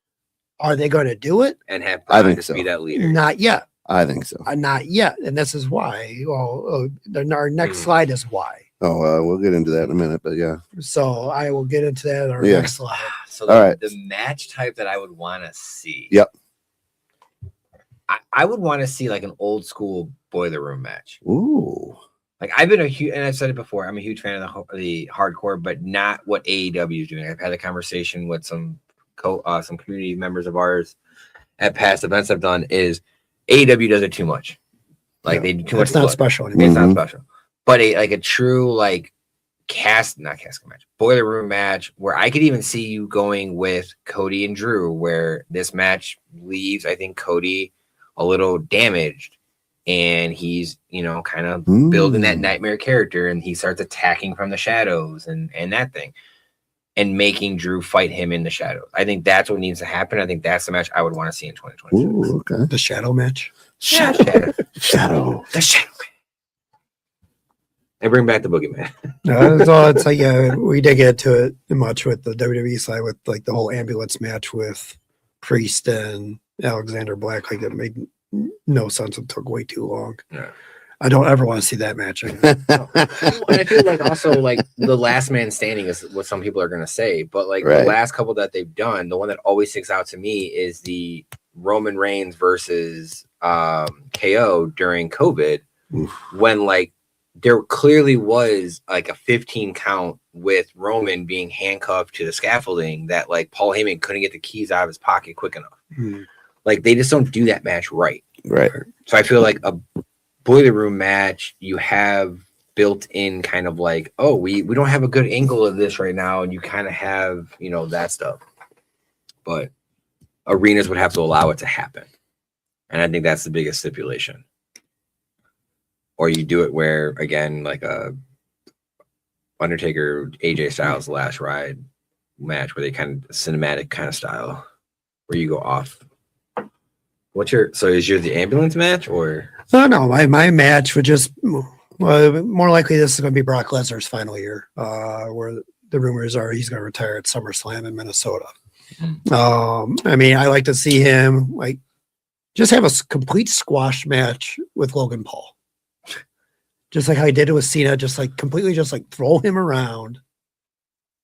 Are they going to do it? and have I Brotha think just so. be that leader. Not yet. I think so. Not yet. And this is why. Well, our next slide is why. Oh, we'll get into that in a minute, but yeah. So I will get into that on our Yeah. next slide. So All right. the match type that I would want to see. Yep. I would want to see like an old school boiler room match. Ooh. Like I've been a huge, and I've said it before, I'm a huge fan of the hardcore, but not what AEW is doing. I've had a conversation with some community members of ours at past events I've done. Is AEW does it too much? Like they do too much. It's not blood. special anymore. It's not Mhm. special, but a true like not casket match, boiler room match where I could even see you going with Cody and Drew, where this match leaves, I think, Cody a little damaged, and he's kind of building that nightmare character, and he starts attacking from the shadows and that thing, and making Drew fight him in the shadows. I think that's what needs to happen. I think that's the match I would want to see in 2026. Ooh, okay. The shadow match. Shadow. Shadow. Shadow. The shadow. And bring back the boogeyman. So it's like we did get to it much with the WWE side with like the whole ambulance match with Priest and Alexander Black. Like it made no sense. It took way too long. Yeah. I don't ever want to see that match again. And I feel like also like the last man standing is what some people are going to say, but like Right. the last couple that they've done, the one that always sticks out to me is the Roman Reigns versus KO during COVID, Oof. when like there clearly was like a 15 count with Roman being handcuffed to the scaffolding that like Paul Heyman couldn't get the keys out of his pocket quick enough. Hmm. Like they just don't do that match right. Right. So I feel like a boiler room match, you have built in kind of like, oh, we don't have a good angle of this right now, and you kind of have that stuff. But arenas would have to allow it to happen, and I think that's the biggest stipulation. Or you do it where again, like a Undertaker AJ Styles last ride match, where they kind of cinematic kind of style, where you go off. Is yours the ambulance match or? No, my match would just more likely this is going to be Brock Lesnar's final year, where the rumors are he's going to retire at SummerSlam in Minnesota. I mean, I like to see him like just have a complete squash match with Logan Paul. Just like how he did it with Cena, just like completely just like throw him around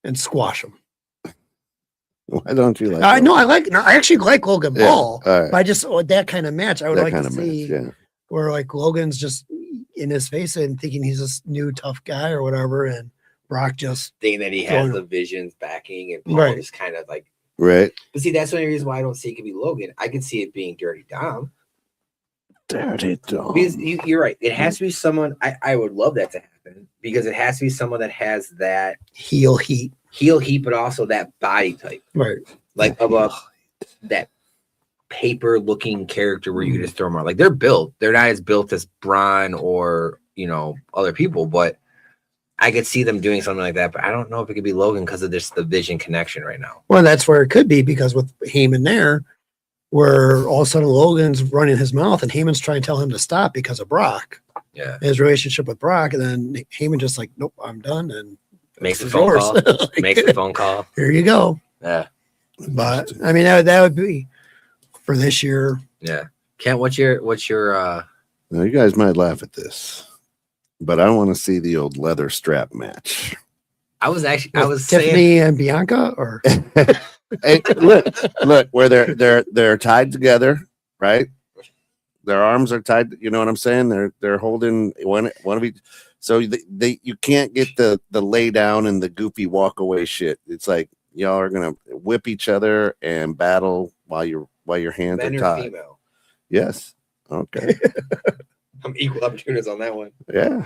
and squash him. Why don't you like I actually like Logan Yeah, Paul, all right. but I just that kind of match I would that like kind to of see match? Yeah. where like Logan's just in his face and thinking he's this new tough guy or whatever, and Brock just Thing that he has the visions backing, and Paul Right. just kind of like. Right. But see, that's the only reason why I don't see it could be Logan. I could see it being Dirty Dom. Dirty Dom. Because you're right. It has to be someone. I would love that to happen because it has to be someone that has that heel heat. but also that body type, Right. like of that paper looking character where you can just throw them out. Like they're built. They're not as built as Braun or other people, but I could see them doing something like that. But I don't know if it could be Logan because of just the vision connection right now. Well, that's where it could be because with Heyman there, where all of a sudden Logan's running his mouth and Heyman's trying to tell him to stop because of Brock, Yeah, his relationship with Brock, and then Heyman just like, nope, I'm done, and makes a it's phone yours. call. Like, Makes a phone call. Here you go. Yeah, But I mean, that would be for this year. yeah. Kent, what's your Now, you guys might laugh at this, but I want to see the old leather strap match. I was Tiffany saying and Bianca, or Hey, look, where they're tied together, right? Their arms are tied. You know what I'm saying? They're holding one of each. So you can't get the lay down and the goofy walk away shit. It's like y'all are gonna whip each other and battle while your hands men are or tied. female. Yes. Okay. I'm equal opportunities on that one. Yeah.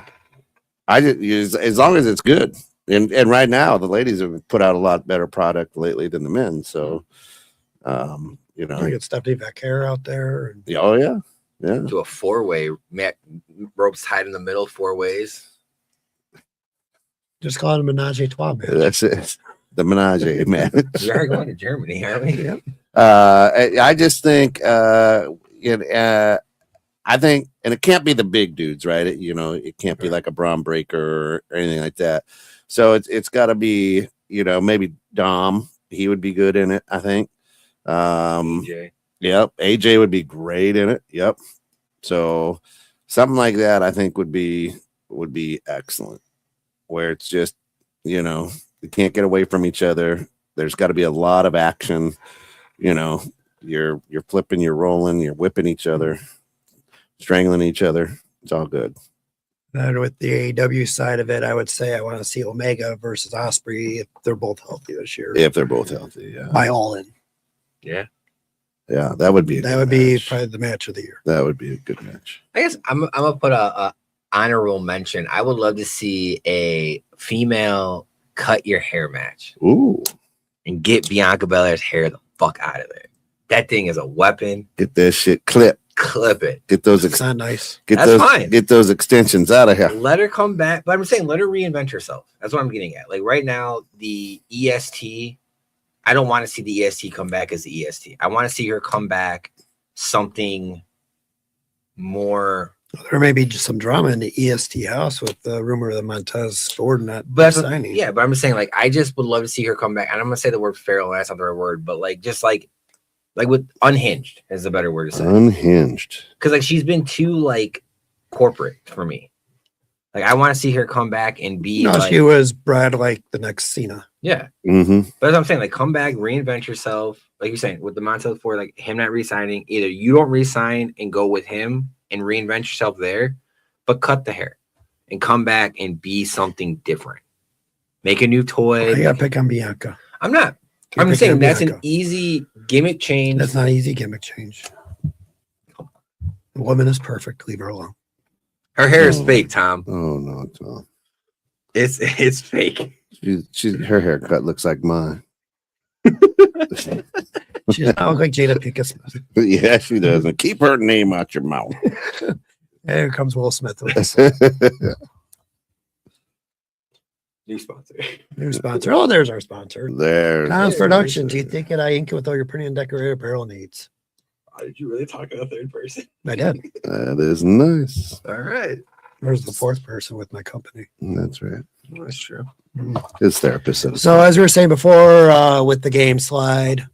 I just use as long as it's good. And right now the ladies have put out a lot better product lately than the men. So you get Stephanie Vaquer out there. And oh yeah. Yeah. To a 4-way, ropes tied in the middle, 4 ways. just call it a menage a trois, man. That's it. The menage, man. We are going to Germany, aren't we? Yep. I just think I think, and it can't be the big dudes, right? It can't be like a Braun Breaker or anything like that. So it's got to be, maybe Dom. He would be good in it, I think. AJ. Yep, AJ would be great in it. Yep. So something like that, I think would be excellent. Where it's just, you can't get away from each other. There's got to be a lot of action. You're flipping, you're rolling, you're whipping each other, strangling each other. It's all good. And with the AEW side of it, I would say I want to see Omega versus Osprey if they're both healthy this year. If they're both healthy, yeah. By all in. Yeah. Yeah, that would be probably the match of the year. That would be a good match. I guess I'm gonna put a honorable mention. I would love to see a female cut your hair match. Ooh. And get Bianca Belair's hair the fuck out of there. That thing is a weapon. Get that shit clip it. Get those. It's not nice. Fine. Get those extensions out of here. Let her come back. But I'm saying let her reinvent herself. That's what I'm getting at. Like right now, the EST. I don't want to see the EST come back as the EST. I want to see her come back something more. There may be just some drama in the EST house with the rumor of the Montez Ford not signing. Yeah, but I'm just saying, like, I just would love to see her come back. And I'm gonna say the word feral, that's not the right word, but like with unhinged is a better word to say. Unhinged. Because like she's been too like corporate for me. Like I want to see her come back and be. No, she was bred like the next Cena. Yeah, mm-hmm. But as I'm saying, like come back, reinvent yourself. Like you're saying with the Montez Ford, like him not re-signing. Either you don't re-sign and go with him and reinvent yourself there, but cut the hair and come back and be something different. Make a new toy. I got to pick on Bianca. I'm not. I'm just saying that's an easy gimmick change. That's not an easy gimmick change. The woman is perfect. Leave her alone. Her hair is fake, Tom. Oh no, Tom. It's fake. Her haircut looks like mine. She does not look like Jada Pinkett Smith. Yeah, she does. And keep her name out your mouth. Here comes Will Smith with us. New sponsor. New sponsor. Oh, there's our sponsor. There's Tom's Productions. Do you think that I ink it with all your printing and decorated apparel needs? Did you really talk in a third person? I did. That is nice. All right. There's the fourth person with my company. That's right. That's true. His therapist. So as we were saying before, with the game slide,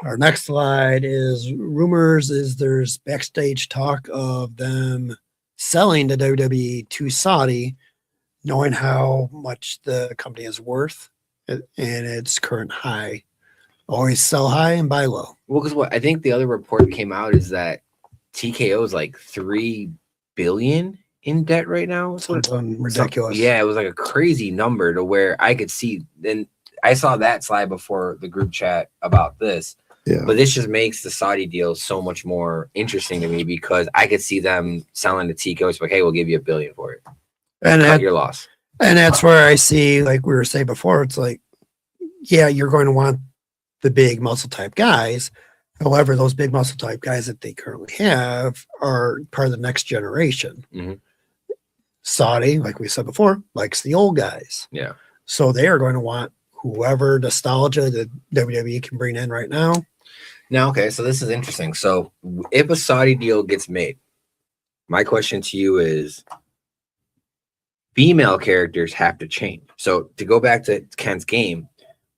our next slide is rumors. There's backstage talk of them selling the WWE to Saudi, knowing how much the company is worth and its current high. Always sell high and buy low. Well, because what I think the other report that came out is that TKO is like $3 billion in debt right now. Something ridiculous. Yeah, it was like a crazy number to where I could see. Then I saw that slide before the group chat about this. Yeah. But this just makes the Saudi deal so much more interesting to me because I could see them selling the TKO. It's like, hey, we'll give you $1 billion for it. And cut your loss. And that's where I see, like we were saying before, it's like, yeah, you're going to want the big muscle type guys. However, those big muscle type guys that they currently have are part of the next generation. Mm-hmm. Saudi, like we said before, likes the old guys. Yeah. So they are going to want whoever nostalgia that WWE can bring in right now. Now, okay, so this is interesting. So if a Saudi deal gets made, my question to you is female characters have to change. So to go back to Ken's game,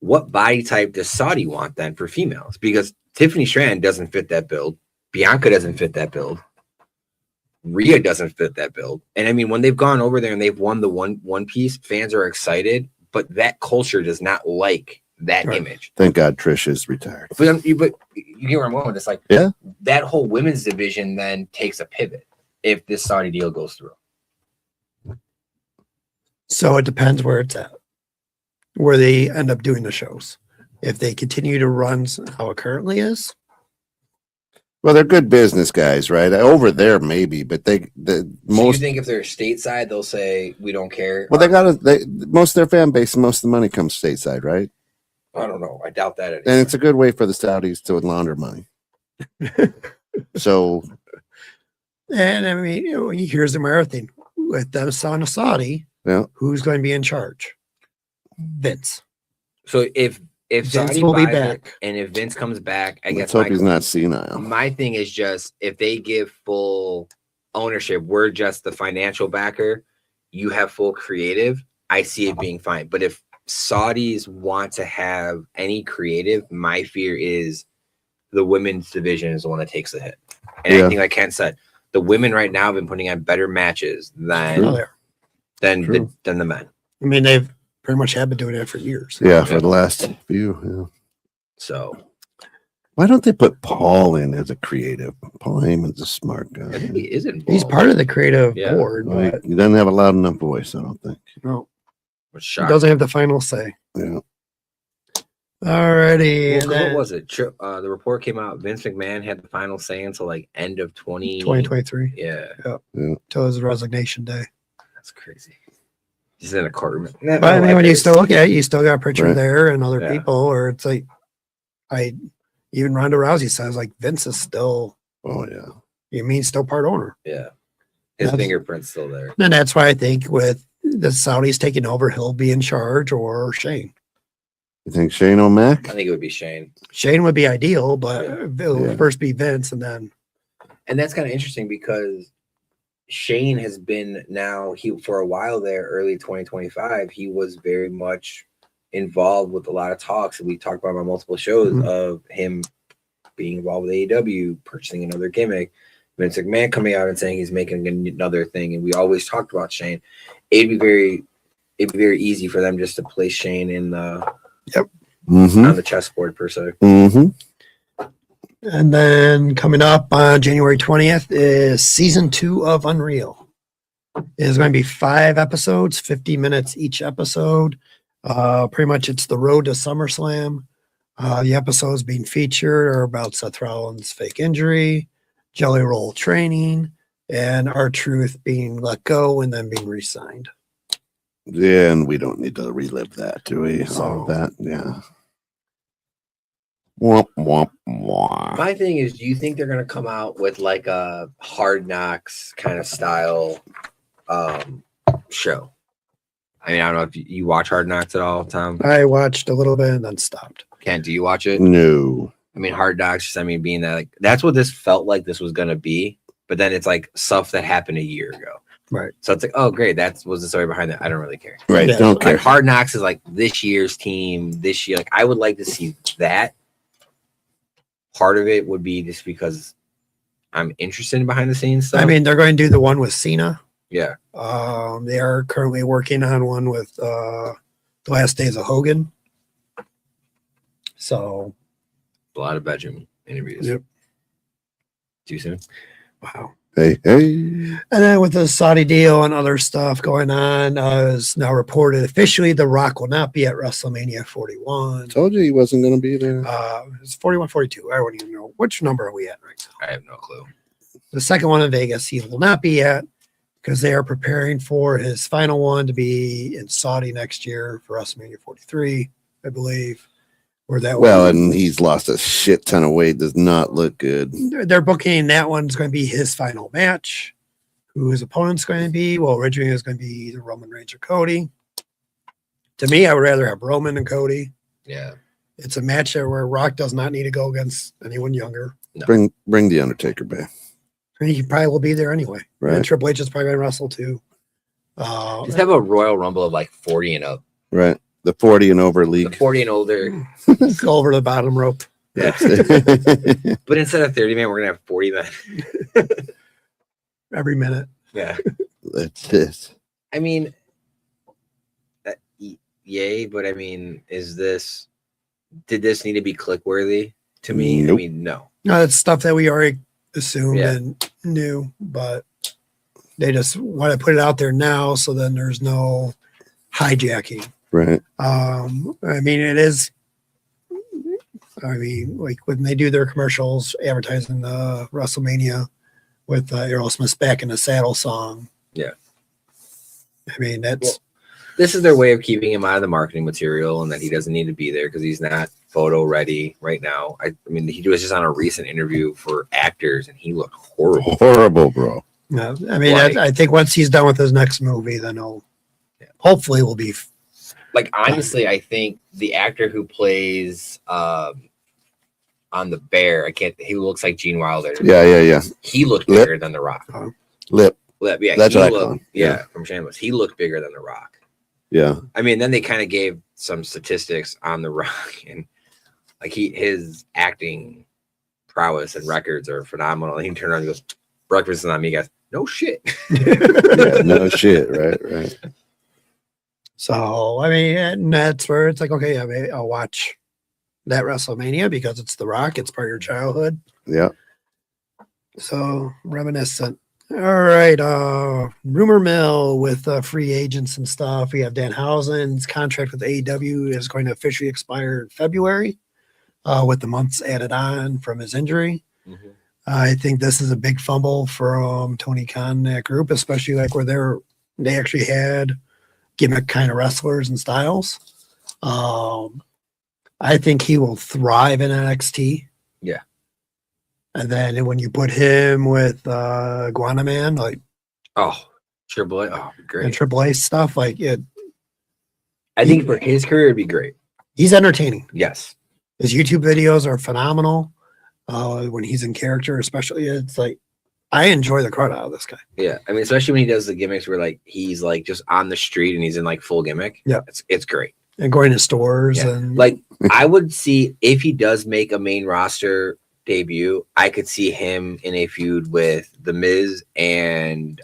what body type does Saudi want then for females? Because Tiffany Strand doesn't fit that build. Bianca doesn't fit that build. Rhea doesn't fit that build. And I mean, when they've gone over there and they've won the one piece, fans are excited, but that culture does not like that image. Thank God Trish is retired. But you get where I'm going with this. Like, yeah, that whole women's division then takes a pivot if this Saudi deal goes through. So it depends where it's at, where they end up doing the shows. If they continue to run how it currently is. Well, they're good business guys, right? Over there, maybe, but So you think if they're stateside, they'll say we don't care? Well, most of their fan base, most of the money comes stateside, right? I don't know. I doubt that. And it's a good way for the Saudis to launder money. So, and I mean, here's the marathon with them selling to Saudi. Yeah, who's going to be in charge? Vince. So if Vince Saudi will be buys back, it, and if Vince comes back, I guess let's hope he's not senile. My thing is just if they give full ownership. We're just the financial backer. You have full creative. I see it being fine. But if Saudis want to have any creative, my fear is the women's division is the one that takes the hit. And I think, like Ken said, the women right now have been putting on better matches than the men. I mean, they've pretty much have been doing it for years. Yeah, for the last few. Yeah. So why don't they put Paul in as a creative? Paul Heyman's a smart guy. I think he is involved. He's part of the creative Yeah. board, Well, but he doesn't have a loud enough voice, I don't think. no, Which he shocked. doesn't have the final say. Yeah. Alrighty, Well, and 'cause then what was it? The report came out. Vince McMahon had the final say until like end of 2023 Yeah, till his resignation day. that's crazy. He's in a courtroom. But I mean, when you still look at it, you still got Pritchard Right. there and other Yeah. people, or it's like, even Ronda Rousey says like Vince is still, Oh, yeah. you mean still part owner. Yeah, his That's- fingerprint's still there. And that's why I think with the Saudis taking over, he'll be in charge, or Shane. You think Shane O'Mac? I think it would be Shane, Shane would be ideal, but it'll Yeah. first be Vince, and then and that's kind of interesting because Shane has been for a while there, early 2025. He was very much involved with a lot of talks, and we talked about him on multiple shows Mhm. of him being involved with AEW, purchasing another gimmick. Vince McMahon coming out and saying he's making another thing, and we always talked about Shane. It'd be very easy for them just to place Shane in the Mm-hmm. on the chessboard per se. Mm-hmm. And then coming up on January 20th is season 2 of Unreal. It is going to be 5 episodes, 50 minutes each episode. Pretty much it's the road to SummerSlam. The episodes being featured are about Seth Rollins' fake injury, Jelly Roll training, and R-Truth being let go and then being re-signed. Yeah, and we don't need to relive that, do we? All of that, yeah. Womp, womp, womp. My thing is, do you think they're gonna come out with like a Hard Knocks kind of style show? I mean, I don't know if you watch Hard Knocks at all, Tom. I watched a little bit and then stopped. Ken, do you watch it? No. I mean, Hard Knocks, just, I mean, being that like that's what this felt like this was gonna be, but then it's like stuff that happened a year ago. Right. So it's like, oh great, that was the story behind that. I don't really care. Right, Yeah. don't care. Like Hard Knocks is like this year's team, this year. Like I would like to see that. Part of it would be just because I'm interested in behind the scenes stuff. I mean, they're going to do the one with Cena. yeah. They are currently working on one with the last days of Hogan. So, A lot of bedroom interviews. Yep. Too soon. wow. Hey, hey. And then with the Saudi deal and other stuff going on, it's now reported officially The Rock will not be at WrestleMania 41. Told you he wasn't going to be there. It's 41, 42. I don't even know. Which number are we at right now? I have no clue. The second one in Vegas, he will not be at because they are preparing for his final one to be in Saudi next year for WrestleMania 43, I believe. Or that Well, one. and he's lost a shit ton of weight. Does not look good. They're booking that one's going to be his final match. Who his opponent's going to be? Well, originally it was going to be either Roman Reigns or Cody. To me, I would rather have Roman and Cody. Yeah. It's a match where Rock does not need to go against anyone younger. Bring the Undertaker back. And he probably will be there anyway. Right. And Triple H is probably going to wrestle too. Just have a Royal Rumble of like 40 and up. Right. The 40 and over The league. 40 and older. Go over the bottom rope. Yeah. Right. But instead of 30 men, we're gonna have 40 men. Every minute. Yeah. That's this. I mean, yay, but I mean, did this need to be click worthy to me? Nope. I mean, no. No, it's stuff that we already assumed Yeah. and knew, but they just want to put it out there now so then there's no hijacking. Right. I mean, it is. I mean, like when they do their commercials advertising the WrestleMania with Aerosmith's "Back in the Saddle" song. Yeah. I mean, that's Well, this is their way of keeping him out of the marketing material and that he doesn't need to be there because he's not photo ready right now. I mean, he was just on a recent interview for actors and he looked horrible. Horrible, bro. I mean, Like- I think once he's done with his next movie, then he'll hopefully will be. Like, honestly, I think the actor who plays on the Bear, he looks like Gene Wilder. Yeah. He looked Lip. better than The Rock. Lip. Yeah, That's he what I call looked, him. yeah, from Shameless. He looked bigger than The Rock. Yeah. I mean, then they kind of gave some statistics on The Rock, and like his acting prowess and records are phenomenal. And he turned around and goes, "Breakfast is on me, guys." No shit. Yeah, no shit. Right. So I mean, and that's where it's like, okay, I mean, I'll watch that WrestleMania because it's The Rock. It's part of your childhood. Yeah. So reminiscent. All right. Rumor mill with free agents and stuff. We have Danhausen's contract with AEW is going to officially expire in February, with the months added on from his injury. Mhm. I think this is a big fumble from Tony Khan and that group, especially like where they actually had gimmick kind of wrestlers and styles. I think he will thrive in NXT. Yeah. And then when you put him with Guana Man, like Oh, Triple A. Oh, and great. Triple A stuff, like I think for his career, it'd be great. he's entertaining. Yes. His YouTube videos are phenomenal. When he's in character, especially, it's like I enjoy the crowd out of this guy. Yeah. I mean, especially when he does the gimmicks where like he's like just on the street and he's in like full gimmick. Yeah. It's great. And going to stores Yeah. and Like I would see if he does make a main roster debut, I could see him in a feud with The Miz and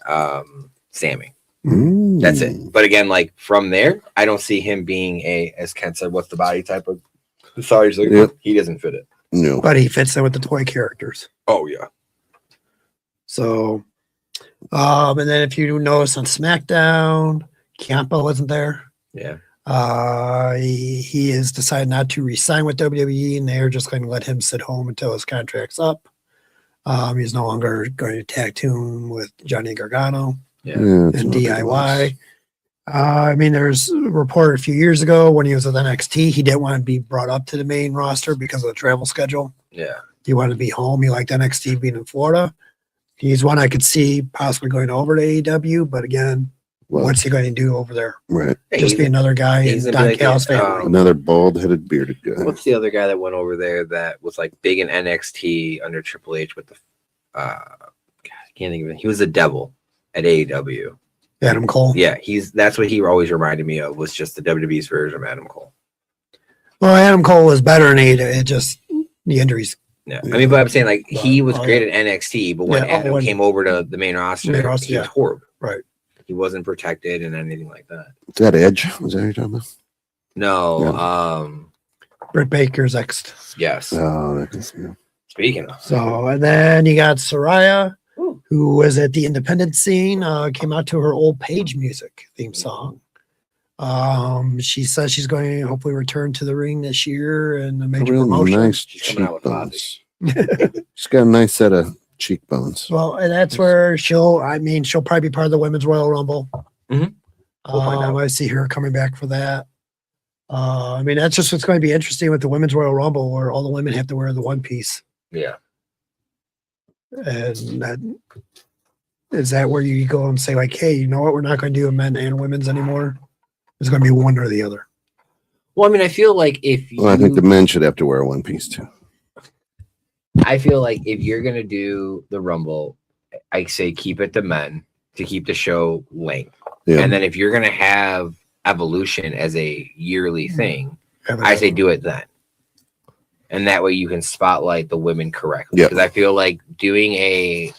Sammy. That's it. But again, like from there, I don't see him being as Ken said, what's the body type of sorry, like, Yep. he doesn't fit it. No. but he fits in with the toy characters. Oh yeah. So, and then if you notice on SmackDown, Ciampa wasn't there. Yeah. He has decided not to resign with WWE, and they're just going to let him sit home until his contract's up. He's no longer going to tag team with Johnny Gargano Yeah. and DIY. I mean, there's a report a few years ago when he was with NXT, he didn't want to be brought up to the main roster because of the travel schedule. Yeah. He wanted to be home. He liked NXT being in Florida. He's one I could see possibly going over to AEW, but again, Well, what's he going to do over there? right. Just be another guy in he's gonna Don be like Callis' that, family. Another bald-headed bearded guy. What's the other guy that went over there that was like big in NXT under Triple H with the God, I can't think of it. He was the devil at AEW. Adam Cole. Yeah, that's what he always reminded me of, was just the WWE's version of Adam Cole. Well, Adam Cole was better in AEW. It just the injuries. Yeah. I mean, but I'm saying like he was Oh, great at NXT, but when Yeah, Adam when- came over to the main roster, Main roster, he was yeah. horrible. Right. He wasn't protected and anything like that. Is that Edge? Was that what you're talking about? No, Yeah. Britt Baker's next. Yes. Oh, that is, yeah. Speaking of, So, and then you got Soraya, Ooh. who was at the independent scene, came out to her old Page music theme song. She says she's going to hopefully return to the ring this year and a major Real promotion. nice She's coming out with cheekbones. She's got a nice set of cheekbones. Well, and that's where she'll probably be part of the Women's Royal Rumble. Mhm. We'll find out. I see her coming back for that. I mean, that's just what's going to be interesting with the Women's Royal Rumble, where all the women have to wear the one piece. yeah. And that is that where you go and say, like, hey, you know what? We're not going to do a men and women's anymore. It's going to be one or the other. Well, I mean, I feel like if you, Well, I think the men should have to wear one piece too. I feel like if you're gonna do the Rumble, I say keep it to men to keep the show length. Yeah. And then if you're gonna have Evolution as a yearly thing, I say do it then. And that way you can spotlight the women correctly. Yeah. Because I feel like doing a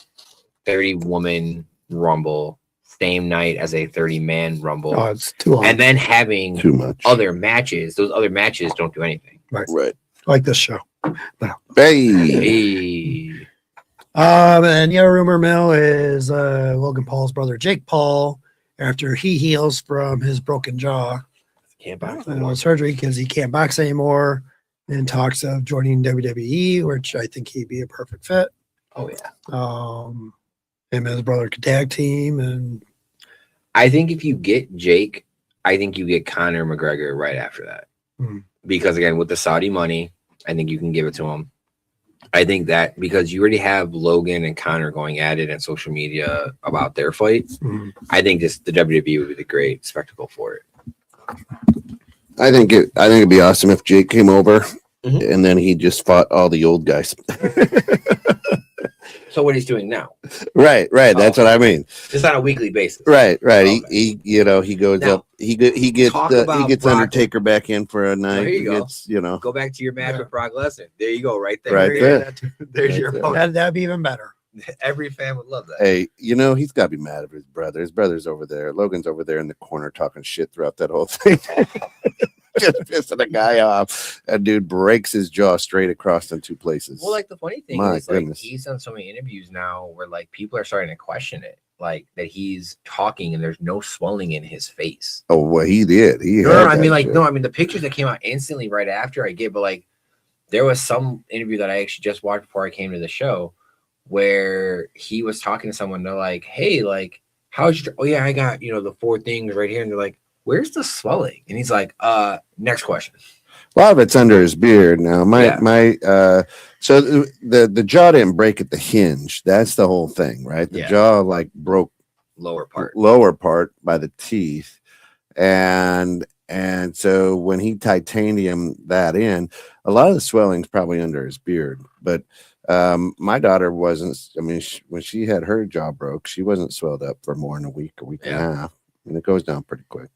30-woman Rumble same night as a 30-man Rumble, Oh, it's too long. and then having Too much. other matches, those other matches don't do anything. Right. like this show. Hey. Hey. And the other rumor mill is Logan Paul's brother Jake Paul, after he heals from his broken jaw Can't box and surgery because he can't box anymore, and talks of joining WWE, which I think he'd be a perfect fit. Oh yeah. Him and his brother could tag team, and I think if you get Jake, I think you get Conor McGregor right after that. Hmm. Because again, with the Saudi money, I think you can give it to him. I think that because you already have Logan and Conor going at it in social media about their fight, I think the WWE would be the great spectacle for it. I think it'd be awesome if Jake came over Mhm. and then he just fought all the old guys. So what he's doing now, Right. That's what I mean. just on a weekly basis. Right. Okay. He goes Now, up. He gets he talk gets about Brotha Brotha. back in for a night. here you He go. gets Go back to your match Yeah. with Brock Lesnar. There you go, right there. Right there. There's Right your there. opponent. That'd be even better. Every fan would love that. Hey, he's got to be mad at his brother. His brother's over there. Logan's over there in the corner talking shit throughout that whole thing. Just pissing the guy off. That dude breaks his jaw straight across in two places. Well, like the funny thing My is, like goodness. he's done so many interviews now where like people are starting to question it, like that he's talking and there's no swelling in his face. Oh, well, he did. He No, had I that mean, like, shit. no, I mean the pictures that came out instantly right after I get, but like there was some interview that I actually just watched before I came to the show where he was talking to someone. They're like, "Hey, like, how's your? Oh yeah, I got the 4 things right here," and they're like, "Where's the swelling?" And he's like, next question." A lot of it's under his beard now. So the jaw didn't break at the hinge. That's the whole thing, right? The Yeah. jaw like broke Lower part by the teeth, and so when he titanium that in, a lot of the swelling's probably under his beard. But my daughter wasn't. I mean, when she had her jaw broke, she wasn't swelled up for more than a week and a half, and it goes down pretty quick.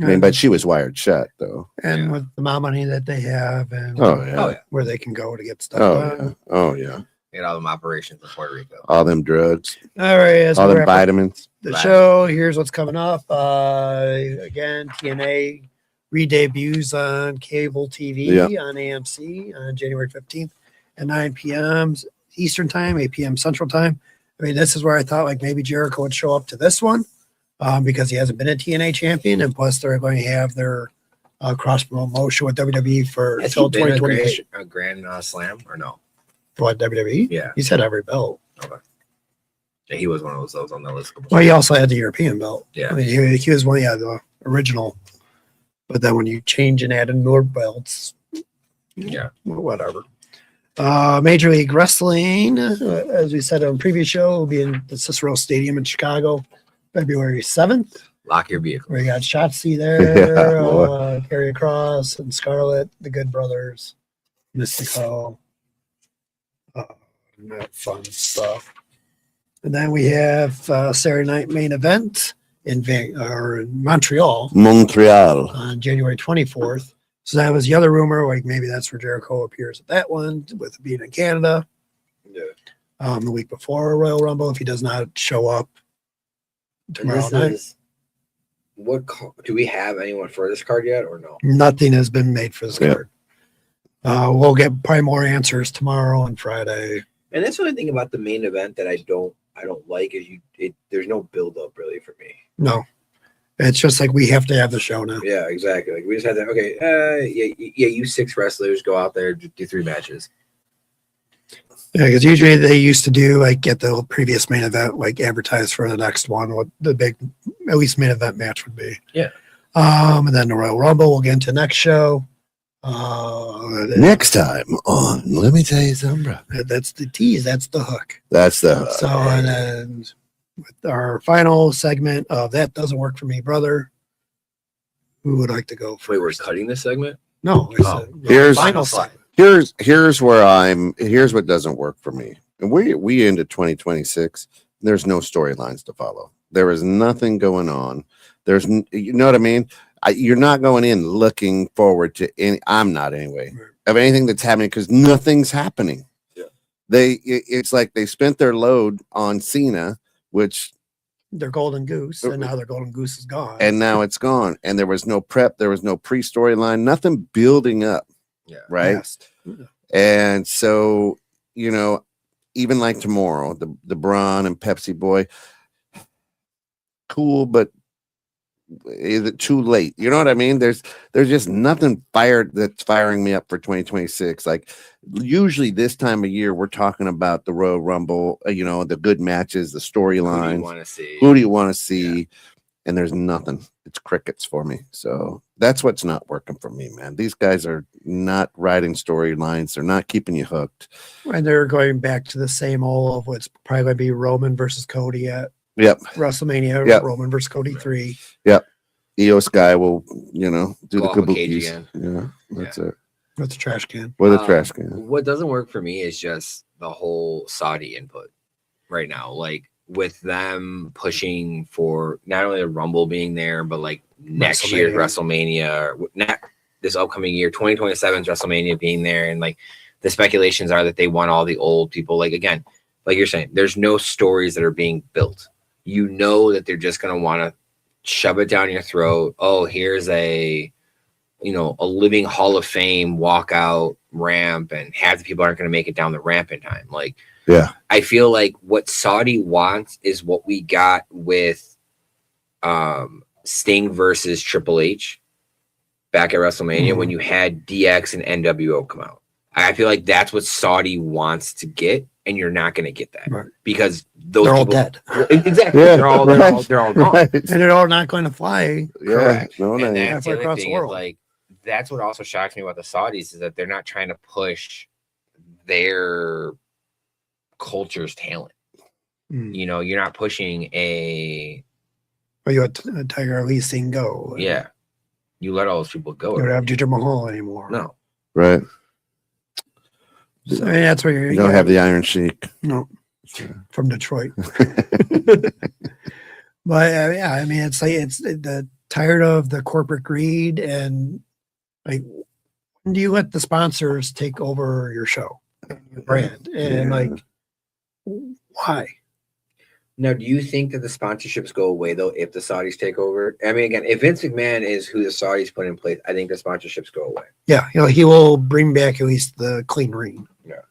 I mean, but she was wired shut though. And with the amount of money that they have and Oh yeah. where they can go to get stuff done. Oh yeah. Get all them operations in Puerto Rico. All them drugs, All right, as all we them wrap up vitamins. the show, here's what's coming up. Again, TNA re-debuts on cable TV on AMC on January 15th at 9 p.m. Eastern time, 8 p.m. Central time. I mean, this is where I thought like maybe Jericho would show up to this one because he hasn't been a TNA champion, and plus they're going to have their cross promotion with WWE for Has until he been 2020. a grand slam or no? What, WWE? Yeah. He's had every belt. Okay. Yeah, he was one of those on the list. Well, he also had the European belt. Yeah. I mean, he was one, the original. But then when you change and add in more belts, Yeah. whatever. Major League Wrestling, as we said on previous show, will be in the Cicero Stadium in Chicago, February 7th. Lock your vehicle. We got Shotzi there, Yeah, Carrie Cross and Scarlett, the Good Brothers, Mystico. That fun stuff. And then we have Saturday night main event in Montreal on January 24th. So that was the other rumor, like maybe that's where Jericho appears at that one, with being in Canada. Yeah. The week before Royal Rumble, if he does not show up tomorrow night. Do we have anyone for this card yet or no? Nothing has been made for this Yeah. card. We'll get probably more answers tomorrow and Friday. And that's the only thing about the main event that I don't like is there's no build up really for me. No, it's just like we have to have the show now. Yeah, exactly. Like we just had to. Okay, you 6 wrestlers go out there, do 3 matches. Yeah, because usually they used to do like get the previous main event, like advertise for the next one, what the big at least main event match would be. Yeah. And then the Royal Rumble, we'll get into next show. Next time on Let Me Tell You Something, Bro. That's the tease. That's the hook. That's the So, and then with our final segment of That Doesn't Work For Me, Brother, who would like to go first? Wait, we're cutting this segment? No. Here's- final slide. segment. here's what doesn't work for me. And we into 2026. There's no storylines to follow. There is nothing going on. You know what I mean? You're not going in looking forward to any. I'm not anyway of anything that's happening because nothing's happening. Yeah. It's like they spent their load on Cena, which Their golden goose, and now their golden goose is gone. and now it's gone. And there was no prep. There was no pre-storyline. Nothing building up. Yeah. Right. Yes. And so, even like tomorrow, the Braun and Pepsi boy, cool, but is it too late? You know what I mean? There's just nothing that's firing me up for 2026. Like usually this time of year, we're talking about the Royal Rumble, the good matches, the storylines. Who do you want to see? Yeah. And there's nothing. It's crickets for me. So that's what's not working for me, man. These guys are not writing storylines. They're not keeping you hooked. And they're going back to the same old of what's probably going to be Roman versus Cody at WrestleMania. Yep. Roman versus Cody 3. Yep. EO Sky will, do the Go off a cage kabukis. again. Yeah, that's it. With the trash can. with a trash can. What doesn't work for me is just the whole Saudi input right now. Like with them pushing for not only the Rumble being there, but like next year's WrestleMania, or not this upcoming year, 2027's WrestleMania being there. And like the speculations are that they want all the old people. Like, again, like you're saying, there's no stories that are being built. You know that they're just going to want to shove it down your throat. Oh, here's a living Hall of Fame walkout ramp, and half the people aren't going to make it down the ramp in time. Like, Yeah. I feel like what Saudi wants is what we got with Sting versus Triple H back at WrestleMania when you had DX and NWO come out. I feel like that's what Saudi wants to get, and you're not going to get that because those they're all people, dead. Exactly. Yeah, they're all gone. Right. And they're all not going to fly. Correct. No, And no. that's the Halfway other across the thing. world. Like, that's what also shocks me about the Saudis is that they're not trying to push their culture's talent. You know, you're not pushing a. Or you let Tiger Ali Singh go. Yeah. You let all those people go. You don't have Jinder Mahal anymore. No. Right. So, I mean, that's where You don't have the Iron Sheik. No. From Detroit. But yeah, I mean, it's like it's the tired of the corporate greed, and like, when do you let the sponsors take over your show, your brand, and like, why? Now, do you think that the sponsorships go away though if the Saudis take over? I mean, again, if Vince McMahon is who the Saudis put in place, I think the sponsorships go away. Yeah, he will bring back at least the clean ring. Yeah,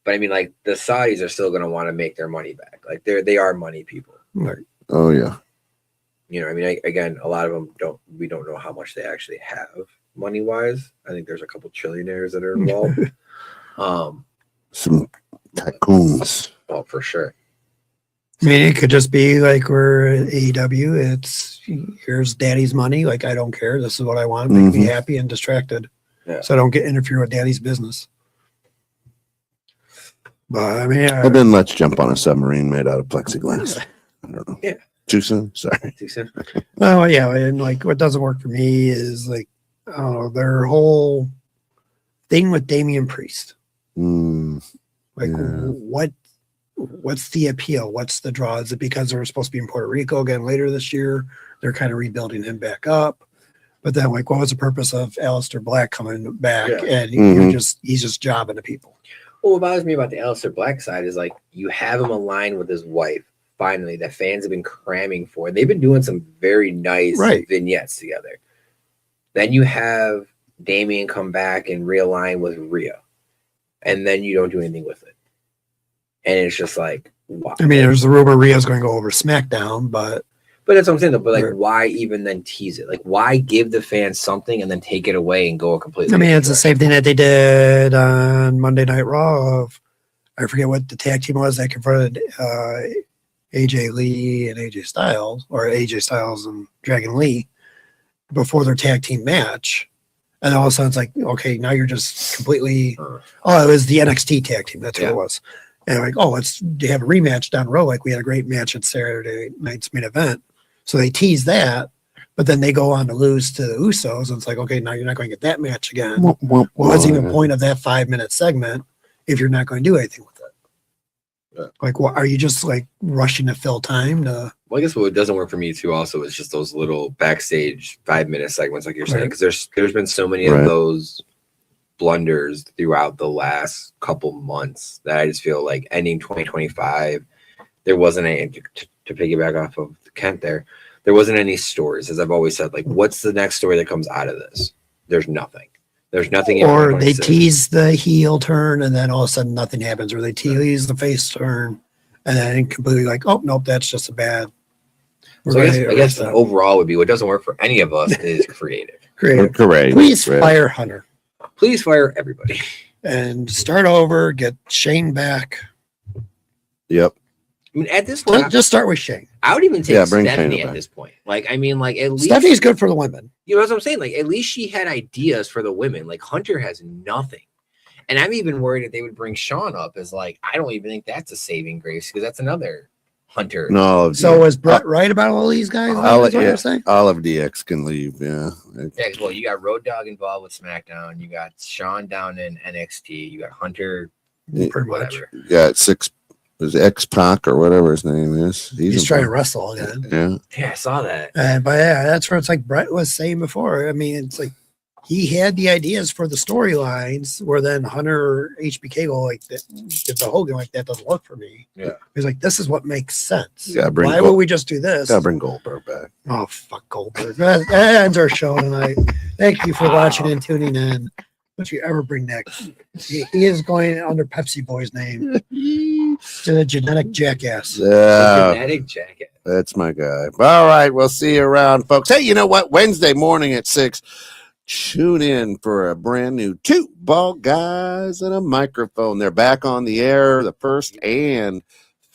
but I mean, like the Saudis are still going to want to make their money back. Like they are money people. Right. Oh yeah. You know, I mean, again, a lot of them we don't know how much they actually have money wise. I think there's a couple trillionaires that are involved. Some tycoons. Well, for sure. I mean, it could just be like we're at AEW. It's here's daddy's money. Like, I don't care. This is what I want. Make me happy and distracted. Yeah. So I don't get interfere with daddy's business. But I mean, And then let's jump on a submarine made out of plexiglass. I don't know. Yeah. Too soon? Sorry. Too soon? well, yeah, and like what doesn't work for me is like, their whole thing with Damian Priest. Like, what's the appeal? What's the draw? Is it because they're supposed to be in Puerto Rico again later this year? They're kind of rebuilding him back up. But then, like, what was the purpose of Aleister Black coming back? Yeah. And he's just jobbing to people. Well, what bothers me about the Aleister Black side is like you have him aligned with his wife. Finally, that fans have been cramming for. They've been doing some very nice vignettes together. Then you have Damian come back and realign with Rhea, and then you don't do anything with it. And it's just like, wow. I mean, there's the rumor Rhea's going to go over SmackDown, but that's what I'm saying. Though, but like, why even then tease it? Like, why give the fans something and then take it away and go a completely? I mean, it's the same thing that they did on Monday Night Raw. I forget what the tag team was that confronted AJ Lee and AJ Styles, or AJ Styles and Dragon Lee, before their tag team match. And all of a sudden it's like, okay, now you're just completely, it was the NXT tag team. That's what it was. And like, let's have a rematch down the road. Like we had a great match at Saturday night's main event. So they tease that, but then they go on to lose to the Usos. And it's like, okay, now you're not going to get that match again. What was even the point of that 5-minute segment if you're not going to do anything with it? Like, what are you just like rushing to fill time to? Well, I guess what doesn't work for me too also is just those little backstage 5-minute segments, like you're saying, because there's been so many of those blunders throughout the last couple months that I just feel like ending 2025, there wasn't any to piggyback off of Kent there wasn't any stories, as I've always said. Like, what's the next story that comes out of this? There's nothing. There's nothing. Or they tease the heel turn, and then all of a sudden nothing happens. Or they tease the face turn, and then completely like, oh nope, that's just a bad. So I guess overall would be what doesn't work for any of us is creative. Creative. Please fire Hunter. Please fire everybody. And start over. Get Shane back. Yep. I mean, at this point, just start with Shane. I would even take Stephanie at this point. Like, I mean, like at least Stephanie's good for the women. You know what I'm saying? Like, at least she had ideas for the women. Like, Hunter has nothing. And I'm even worried that they would bring Sean up as like, I don't even think that's a saving grace because that's another Hunter. No, So was Brett right about all these guys? then, I'll is what let- you're saying? all of DX can leave. Yeah. Yeah, well, you got Road Dogg involved with SmackDown. You got Sean down in NXT. You got Hunter, Pretty much. whatever. Yeah, was X-Pac or whatever his name is. He's trying to involved. wrestle again. Yeah. Yeah, I saw that. But yeah, that's where it's like Brett was saying before. I mean, it's like he had the ideas for the storylines where then Hunter or HBK go like, "If the Hogan like that doesn't work for me." Yeah. He's like, "This is what makes sense. Yeah, bring Why would we just do this?" Gotta bring Goldberg back. Oh, fuck Goldberg. That ends our show tonight. Thank you for watching and tuning in. Don't you ever bring next. He is going under Pepsi Boy's name to the genetic jackass. Yeah. Genetic jacket. That's my guy. All right. We'll see you around, folks. Hey, you know what? Wednesday morning at 6, tune in for a brand new Two Bald Guys and a Microphone. They're back on the air the 1st and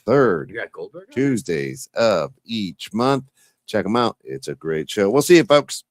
3rd You got Goldberg? Tuesdays of each month. Check them out. It's a great show. We'll see you, folks.